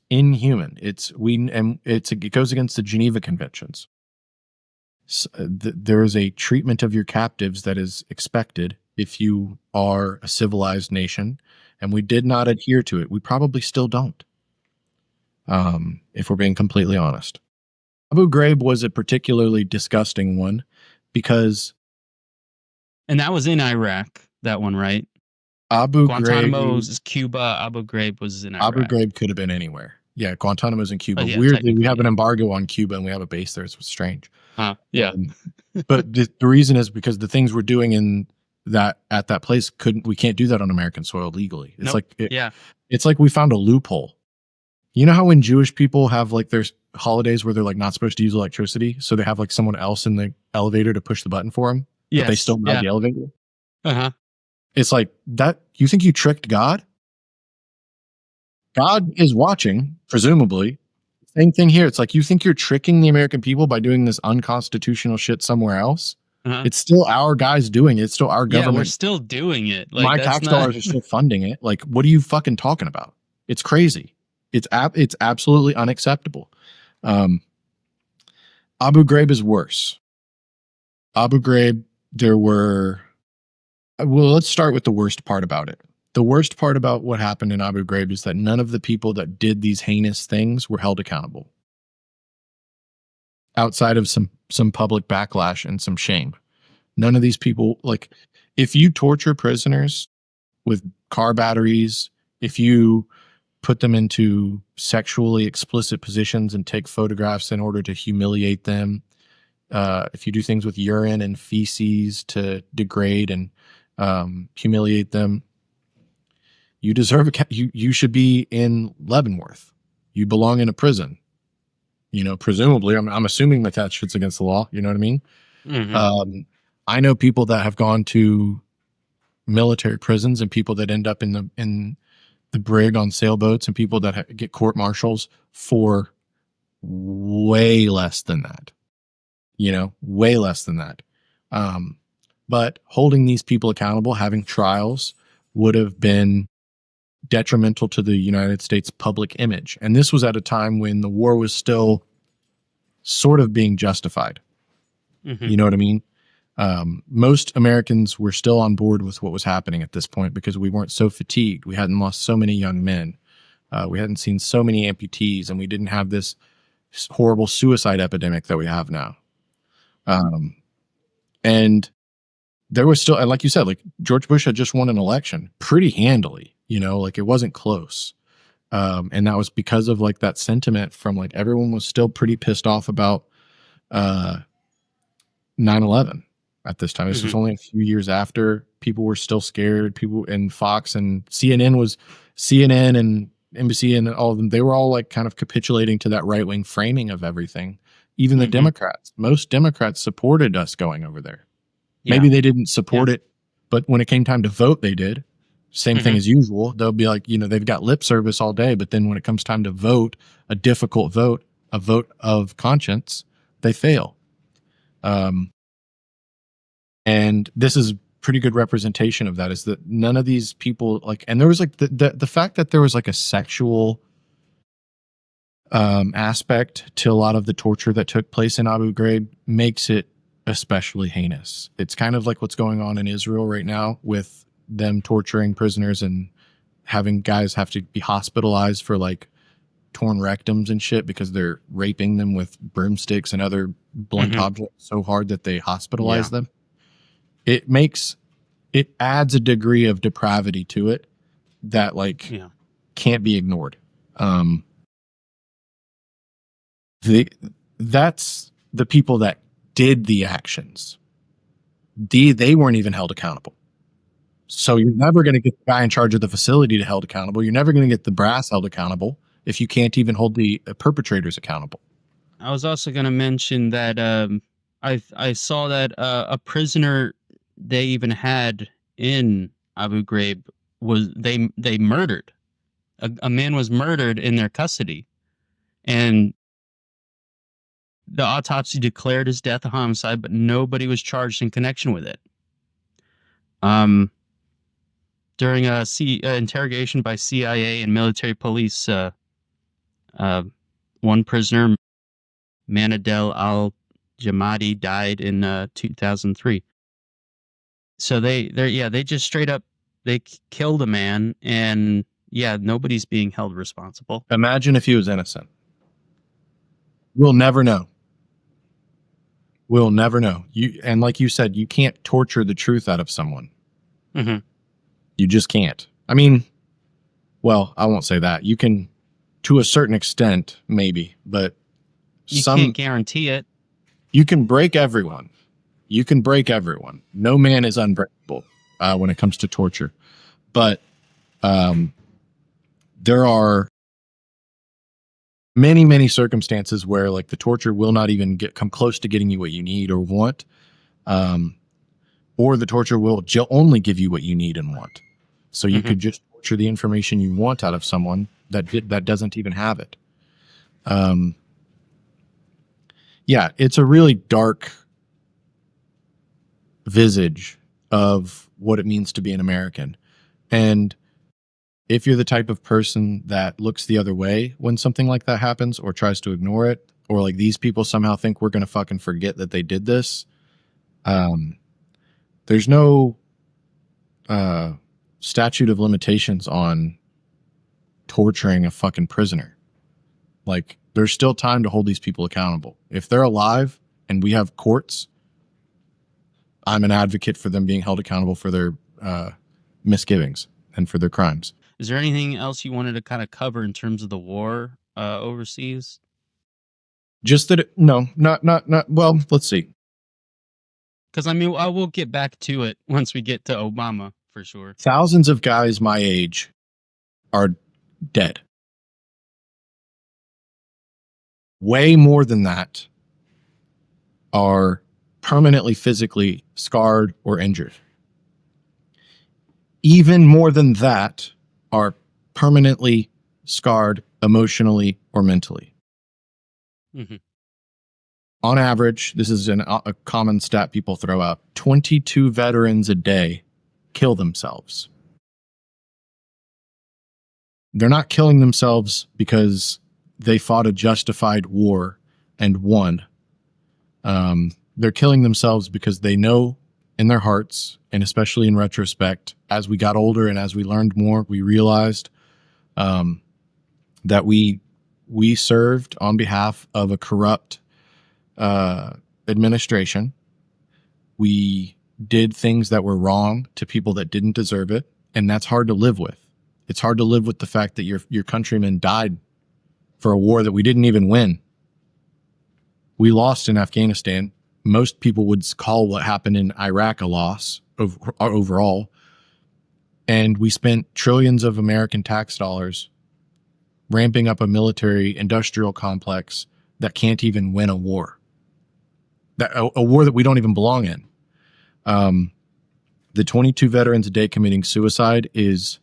inhuman. It goes against the Geneva Conventions. There is a treatment of your captives that is expected if you are a civilized nation, and we did not adhere to it. We probably still don't, if we're being completely honest. Abu Ghraib was a particularly disgusting one because... And that was in Iraq, that one, right? Guantanamo is Cuba. Abu Ghraib was in Iraq. Abu Ghraib could have been anywhere. Yeah, Guantanamo's in Cuba. Yeah, weirdly, we have an embargo on Cuba and we have a base there. It's strange. Yeah. But the reason is because the things we're doing at that place we can't do that on American soil legally. It's it's like we found a loophole. You know how when Jewish people have like their holidays where they're like not supposed to use electricity, so they have like someone else in the elevator to push the button for them, but they still ride the elevator? Uh-huh. It's like that. You think you tricked God? God is watching, presumably. Same thing here. It's like you think you're tricking the American people by doing this unconstitutional shit somewhere else. Uh-huh. It's still our guys doing it. It's still our government. Yeah, we're still doing it. Like, my tax dollars are still funding it. Like, what are you fucking talking about? It's crazy. It's absolutely unacceptable. Abu Ghraib is worse. Abu Ghraib, let's start with the worst part about it. The worst part about what happened in Abu Ghraib is that none of the people that did these heinous things were held accountable. Outside of some public backlash and some shame. None of these people, like, if you torture prisoners with car batteries, if you put them into sexually explicit positions and take photographs in order to humiliate them, if you do things with urine and feces to degrade and humiliate them, you deserve you should be in Leavenworth. You belong in a prison. You know, presumably, I'm assuming that shit's against the law. You know what I mean? Mm-hmm. I know people that have gone to military prisons and people that end up in the brig on sailboats and people that get court martials for way less than that. You know, way less than that. But holding these people accountable, having trials, would have been detrimental to the United States public image. And this was at a time when the war was still sort of being justified. Mm-hmm. You know what I mean? Most Americans were still on board with what was happening at this point because we weren't so fatigued. We hadn't lost so many young men. We hadn't seen so many amputees, and we didn't have this horrible suicide epidemic that we have now. And there was still, and like you said, like George Bush had just won an election pretty handily, you know, like it wasn't close. And that was because of like that sentiment from like everyone was still pretty pissed off about 9/11 at this time. This was only a few years after. People were still scared. People in Fox and CNN and NBC and all of them, they were all like kind of capitulating to that right-wing framing of everything, Even the Mhm. Democrats, most Democrats supported us going over there. Yeah. Maybe they didn't support it, but when it came time to vote, they did. Same thing Mhm. as usual. They'll be like, they've got lip service all day, but then when it comes time to vote, a difficult vote, a vote of conscience, they fail. And this is pretty good representation of that, is that none of these people and there was like the fact that there was like a sexual aspect to a lot of the torture that took place in Abu Ghraib makes it especially heinous. It's kind of like what's going on in Israel right now with them torturing prisoners and having guys have to be hospitalized for like torn rectums and shit because they're raping them with broomsticks and other blunt Mhm. objects so hard that they hospitalize Yeah. them. It adds a degree of depravity to it that Yeah. can't be ignored. That's the people that did the actions. They weren't even held accountable. So you're never going to get the guy in charge of the facility to held accountable. You're never going to get the brass held accountable if you can't even hold the perpetrators accountable. I was also going to mention that I saw that a prisoner they even had in Abu Ghraib was they murdered a man was murdered in their custody, and the autopsy declared his death a homicide, but nobody was charged in connection with it. During a interrogation by CIA and military police, one prisoner, Manadel al-Jamadi, died in 2003. So they just straight up killed a man, and nobody's being held responsible. Imagine if he was innocent. We'll never know. We'll never know. And like you said, you can't torture the truth out of someone. Mm-hmm. You just can't. I mean, well, I won't say that. You can, to a certain extent, maybe, but You can't guarantee it. You can break everyone. You can break everyone. No man is unbreakable when it comes to torture. But there are many, many circumstances where like the torture will not even come close to getting you what you need or want. Or the torture will only give you what you need and want. So you could just torture the information you want out of someone that doesn't even have it. Yeah, it's a really dark visage of what it means to be an American. And if you're the type of person that looks the other way when something like that happens or tries to ignore it, or like these people somehow think we're going to fucking forget that they did this, there's no statute of limitations on torturing a fucking prisoner. Like, there's still time to hold these people accountable. If they're alive and we have courts, I'm an advocate for them being held accountable for their misgivings and for their crimes. Is there anything else you wanted to kind of cover in terms of the war overseas? Just that, not. Well, let's see. Because I mean, I will get back to it once we get to Obama for sure. Thousands of guys my age are dead. Way more than that are permanently physically scarred or injured. Even more than that are permanently scarred emotionally or mentally. Mm-hmm. On average, this is a common stat people throw out, 22 veterans a day kill themselves. They're not killing themselves because they fought a justified war and won. They're killing themselves because they know in their hearts, and especially in retrospect, as we got older and as we learned more, we realized that we served on behalf of a corrupt administration. We did things that were wrong to people that didn't deserve it, and that's hard to live with. It's hard to live with the fact that your countrymen died for a war that we didn't even win. We lost in Afghanistan. Most people would call what happened in Iraq a loss overall. And we spent trillions of American tax dollars ramping up a military industrial complex that can't even win a war, that a war that we don't even belong in. The 22 veterans a day committing suicide is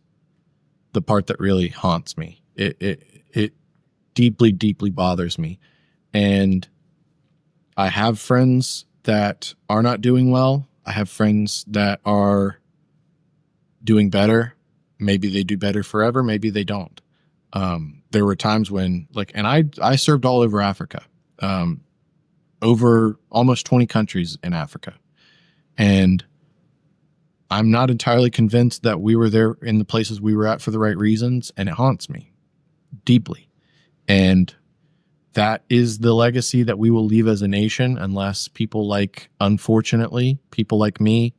the part that really haunts me. It deeply, deeply bothers me. And I have friends that are not doing well. I have friends that are doing better. Maybe they do better forever. Maybe they don't. There were times when, like, and I served all over Africa, over almost 20 countries in Africa. And I'm not entirely convinced that we were there in the places we were at for the right reasons. And it haunts me deeply. And that is the legacy that we will leave as a nation unless people like, unfortunately, people like me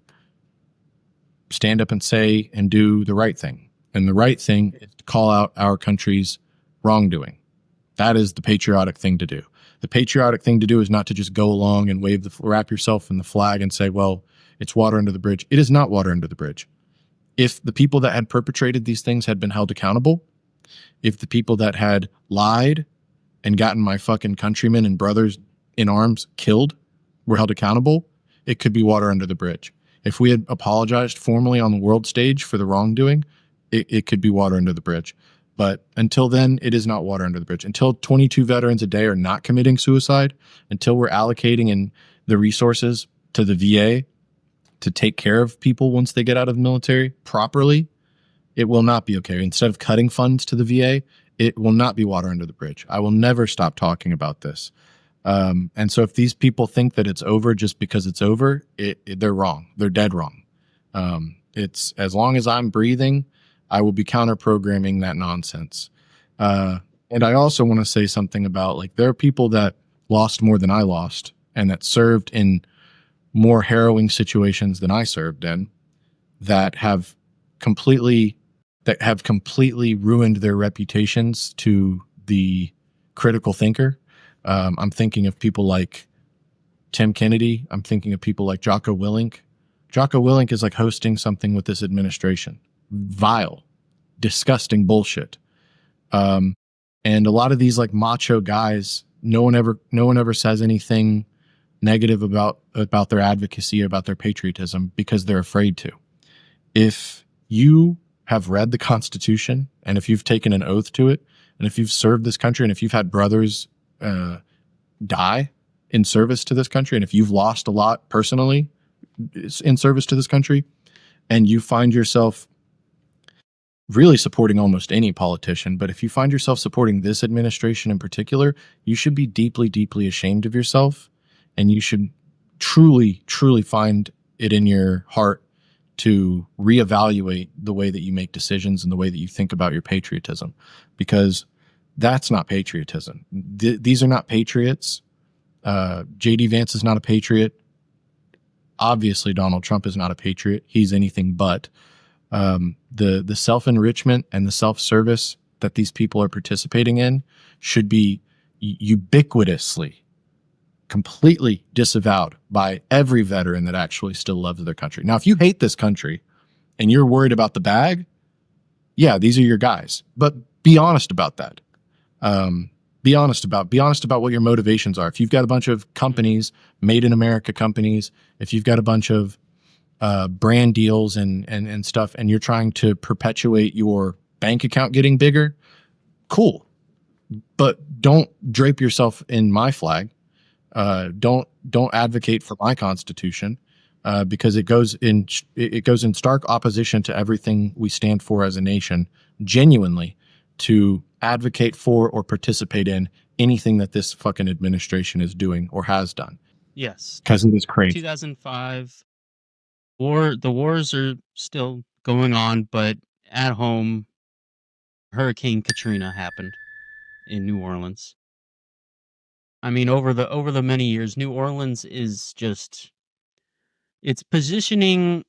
stand up and say and do the right thing. And the right thing is to call out our country's wrongdoing. That is the patriotic thing to do. The patriotic thing to do is not to just go along and wrap yourself in the flag and say, well, it's water under the bridge. It is not water under the bridge. If the people that had perpetrated these things had been held accountable, if the people that had lied and gotten my fucking countrymen and brothers in arms killed were held accountable, it could be water under the bridge. If we had apologized formally on the world stage for the wrongdoing, it could be water under the bridge. But until then, it is not water under the bridge. Until 22 veterans a day are not committing suicide, until we're allocating in the resources to the VA to take care of people once they get out of the military properly, it will not be okay. Instead of cutting funds to the VA, it will not be water under the bridge. I will never stop talking about this. And so if these people think that it's over just because it's over, they're wrong. They're dead wrong. It's as long as I'm breathing, I will be counter-programming that nonsense. And I also want to say something about, like, there are people that lost more than I lost and that served in more harrowing situations than I served in that have completely ruined their reputations to the critical thinker. I'm thinking of people like Tim Kennedy. I'm thinking of people like Jocko Willink. Jocko Willink is like hosting something with this administration. Vile, disgusting bullshit. And a lot of these like macho guys, no one ever says anything negative about their advocacy, about their patriotism, because they're afraid to. If you have read the Constitution, and if you've taken an oath to it, and if you've served this country, and if you've had brothers die in service to this country, and if you've lost a lot personally in service to this country, and you find yourself really supporting almost any politician, but if you find yourself supporting this administration in particular, you should be deeply, deeply ashamed of yourself, and you should truly, truly find it in your heart to reevaluate the way that you make decisions and the way that you think about your patriotism, because that's not patriotism. These are not patriots. J.D. Vance is not a patriot. Obviously, Donald Trump is not a patriot. He's anything but. The self-enrichment and the self-service that these people are participating in should be ubiquitously, completely disavowed by every veteran that actually still loves their country. Now, if you hate this country and you're worried about the bag, yeah, these are your guys. But be honest about that. Be honest about what your motivations are. If you've got a bunch of companies, made in America companies, if you've got a bunch of brand deals and stuff, and you're trying to perpetuate your bank account getting bigger, cool. But don't drape yourself in my flag. Don't advocate for my Constitution, because it goes in stark opposition to everything we stand for as a nation, genuinely, to advocate for or participate in anything that this fucking administration is doing or has done. Yes. Because it is crazy. 2005, the wars are still going on, but at home, Hurricane Katrina happened in New Orleans. I mean, over the many years, New Orleans is just, it's positioning,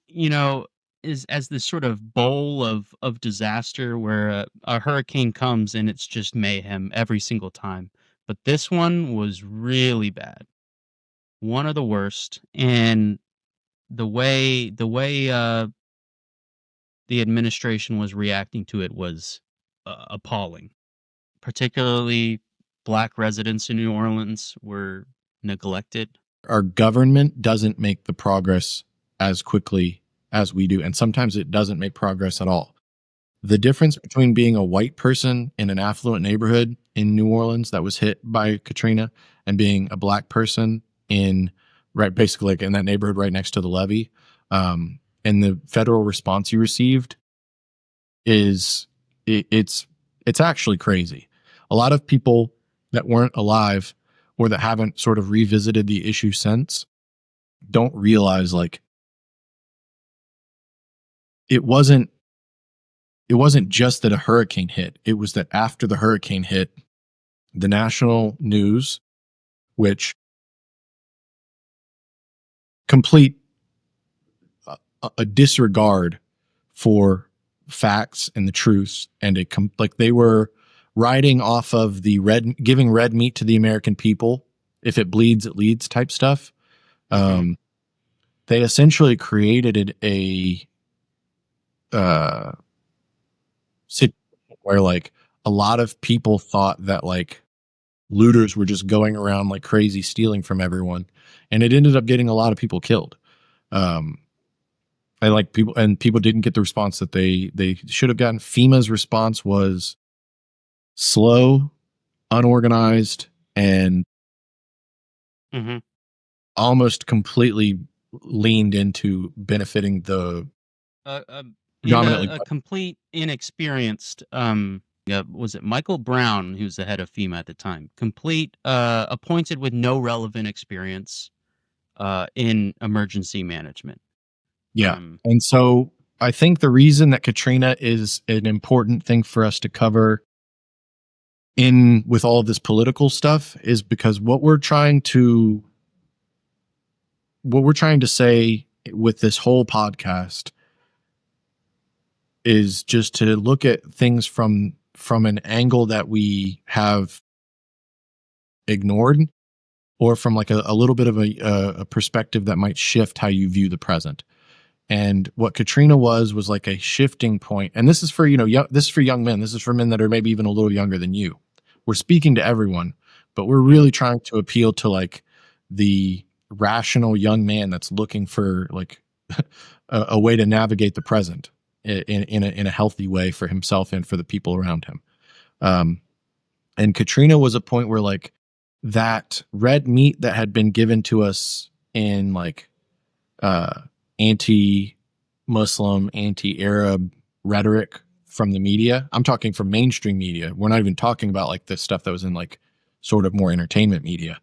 is as this sort of bowl of disaster where a hurricane comes and it's just mayhem every single time. But this one was really bad, one of the worst, and the way the administration was reacting to it was appalling, particularly Black residents in New Orleans were neglected. Our government doesn't make the progress as quickly as we do, and sometimes it doesn't make progress at all. The difference between being a white person in an affluent neighborhood in New Orleans that was hit by Katrina and being a black person in basically like in that neighborhood right next to the levee, and the federal response you received it's actually crazy. A lot of people that weren't alive or that haven't sort of revisited the issue since don't realize like it wasn't just that a hurricane hit. It was that after the hurricane hit, the national news, which complete a disregard for facts and the truths, and like they were riding off of the giving red meat to the American people. If it bleeds, it leads type stuff. They essentially created a situation where like a lot of people thought that like looters were just going around like crazy stealing from everyone, and it ended up getting a lot of people killed. And like people didn't get the response that they should have gotten. FEMA's response was slow, unorganized, and almost completely leaned into benefiting the a complete inexperienced was it Michael Brown, who's the head of FEMA at the time, complete appointed with no relevant experience in emergency management. Yeah. And so I think the reason that Katrina is an important thing for us to cover in with all of this political stuff is because what we're trying to say with this whole podcast is just to look at things from an angle that we have ignored, or from like a little bit of a perspective that might shift how you view the present. And what Katrina was like a shifting point. And this is for, this is for young men. This is for men that are maybe even a little younger than you. We're speaking to everyone, but we're really trying to appeal to like the rational young man that's looking for like a way to navigate the present in a healthy way for himself and for the people around him. And Katrina was a point where like that red meat that had been given to us in like anti-Muslim, anti-Arab rhetoric from the media. I'm talking from mainstream media. We're not even talking about like this stuff that was in like sort of more entertainment media.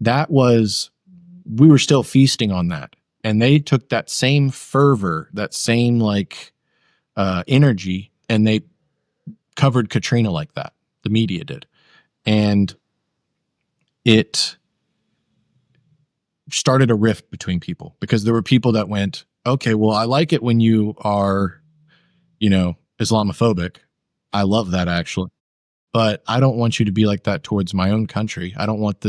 We were still feasting on that. And they took that same fervor, that same like energy, and they covered Katrina like that. The media did. And it started a rift between people because there were people that went, okay, well, I like it when you are, Islamophobic. I love that actually, but I don't want you to be like that towards my own country. I don't want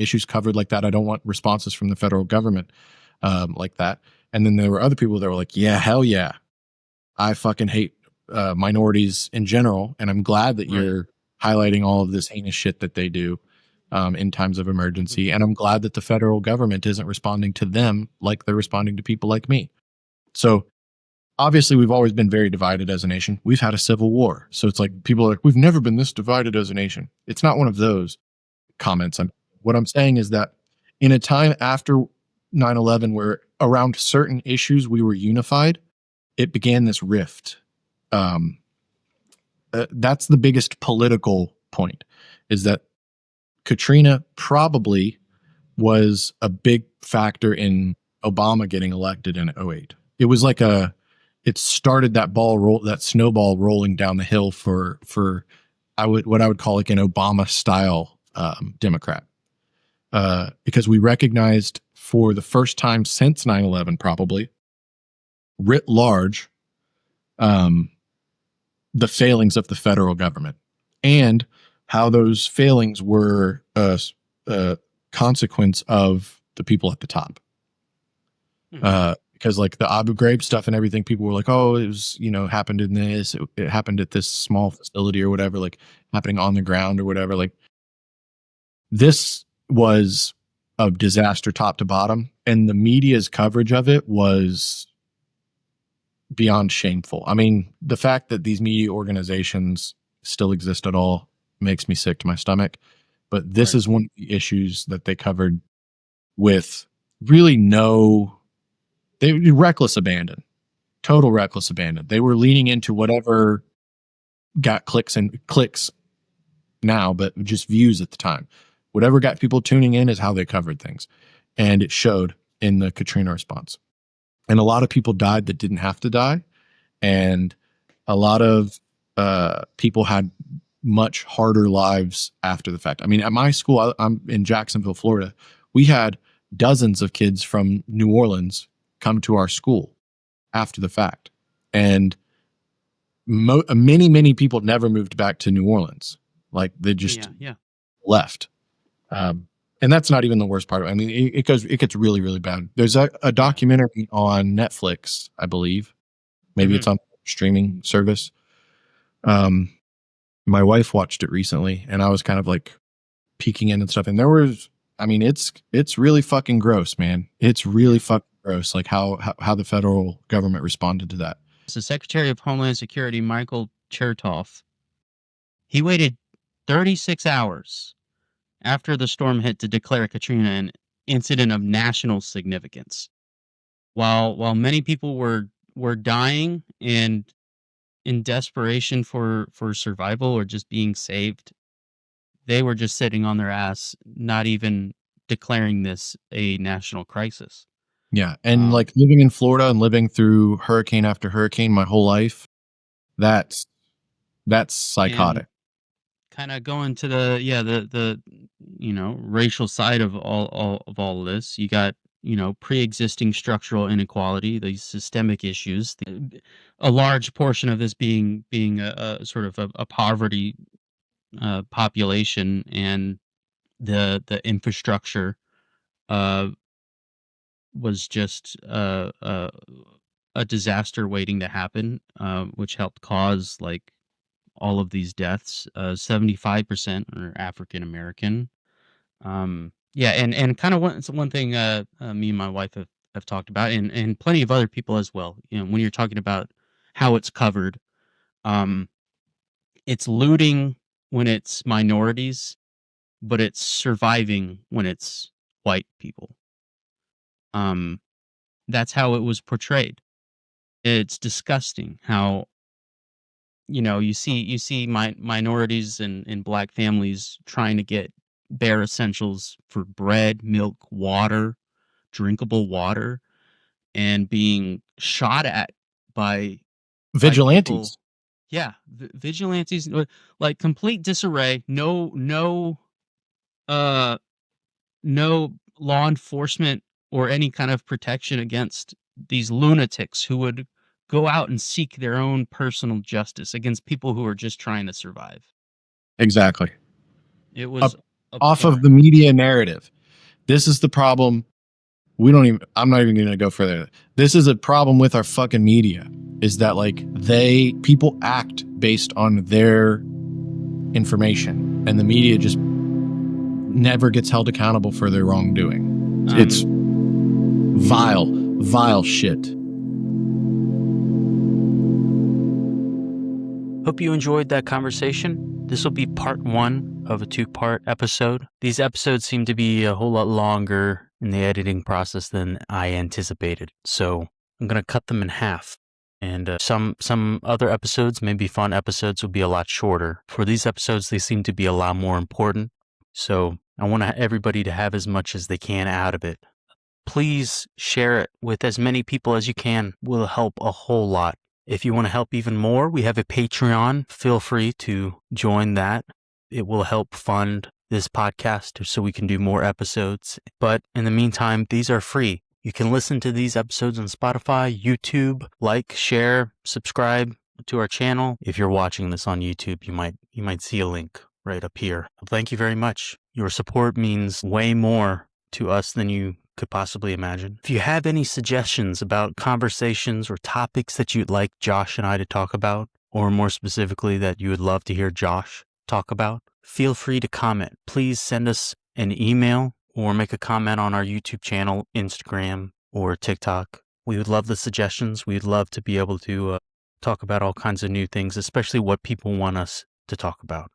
issues covered like that. I don't want responses from the federal government like that. And then there were other people that were like, yeah, hell yeah. I fucking hate minorities in general. And I'm glad that you're highlighting all of this heinous shit that they do in times of emergency. And I'm glad that the federal government isn't responding to them like they're responding to people like me. So obviously we've always been very divided as a nation. We've had a civil war. So it's like people are like, we've never been this divided as a nation. It's not one of those comments. What I'm saying is that in a time after 9/11 where around certain issues we were unified, it began this rift. That's the biggest political point, is that Katrina probably was a big factor in Obama getting elected in 2008. It was like it started that snowball rolling down the hill for what I would call like an Obama style Democrat. Because we recognized for the first time since 9/11, probably writ large, the failings of the federal government and how those failings were a consequence of the people at the top. because like the Abu Ghraib stuff and everything, people were like, oh, it was, happened in this, it happened at this small facility or whatever, like happening on the ground or whatever. Like this was a disaster top to bottom, and the media's coverage of it was beyond shameful. I mean, the fact that these media organizations still exist at all makes me sick to my stomach. But this is one of the issues that they covered with really reckless abandon, total reckless abandon. They were leaning into whatever got clicks now, but just views at the time. Whatever got people tuning in is how they covered things. And it showed in the Katrina response. And a lot of people died that didn't have to die. And a lot of people had much harder lives after the fact. I mean, at my school, I'm in Jacksonville, Florida. We had dozens of kids from New Orleans come to our school after the fact. And many people never moved back to New Orleans. Like they just left. And that's not even the worst part of it. I mean, it gets really, really bad. There's a documentary on Netflix, I believe. Maybe it's on streaming service. My wife watched it recently, and I was kind of like peeking in and stuff. And there was, I mean, it's really fucking gross, man. It's really fucking gross. Like how the federal government responded to that. So Secretary of Homeland Security, Michael Chertoff, he waited 36 hours after the storm hit to declare Katrina an incident of national significance. While many people were dying and in desperation for survival or just being saved, they were just sitting on their ass, not even declaring this a national crisis. Yeah. And like living in Florida and living through hurricane after hurricane my whole life, that's psychotic. Kind of going to the racial side of all this. You got, pre-existing structural inequality, these systemic issues, a large portion of this being a sort of a poverty population, and the infrastructure was just a disaster waiting to happen, which helped cause like all of these deaths. 75% are African American. And kind of one thing me and my wife have talked about, and plenty of other people as well. When you're talking about how it's covered, it's looting when it's minorities, but it's surviving when it's white people. That's how it was portrayed. It's disgusting how you see minorities and black families trying to get bare essentials for bread, milk, water, drinkable water, and being shot at by vigilantes. Vigilantes, like complete disarray. No law enforcement or any kind of protection against these lunatics who would go out and seek their own personal justice against people who are just trying to survive. Exactly. It was off of the media narrative. This is the problem. I'm not even going to go further. This is a problem with our fucking media, is that like people act based on their information, and the media just never gets held accountable for their wrongdoing. It's vile shit. Hope you enjoyed that conversation. This will be part 1 of a 2-part episode. These episodes seem to be a whole lot longer in the editing process than I anticipated, so I'm going to cut them in half. And some other episodes, maybe fun episodes, will be a lot shorter. For these episodes, they seem to be a lot more important, so I want everybody to have as much as they can out of it. Please share it with as many people as you can. It will help a whole lot. If you want to help even more, we have a Patreon. Feel free to join that. It will help fund this podcast so we can do more episodes. But in the meantime, these are free. You can listen to these episodes on Spotify, YouTube, like, share, subscribe to our channel. If you're watching this on YouTube, you might see a link right up here. Thank you very much. Your support means way more to us than you could possibly imagine. If you have any suggestions about conversations or topics that you'd like Josh and I to talk about, or more specifically that you would love to hear Josh talk about, feel free to comment. Please send us an email or make a comment on our YouTube channel, Instagram, or TikTok. We would love the suggestions. We'd love to be able to talk about all kinds of new things, especially what people want us to talk about.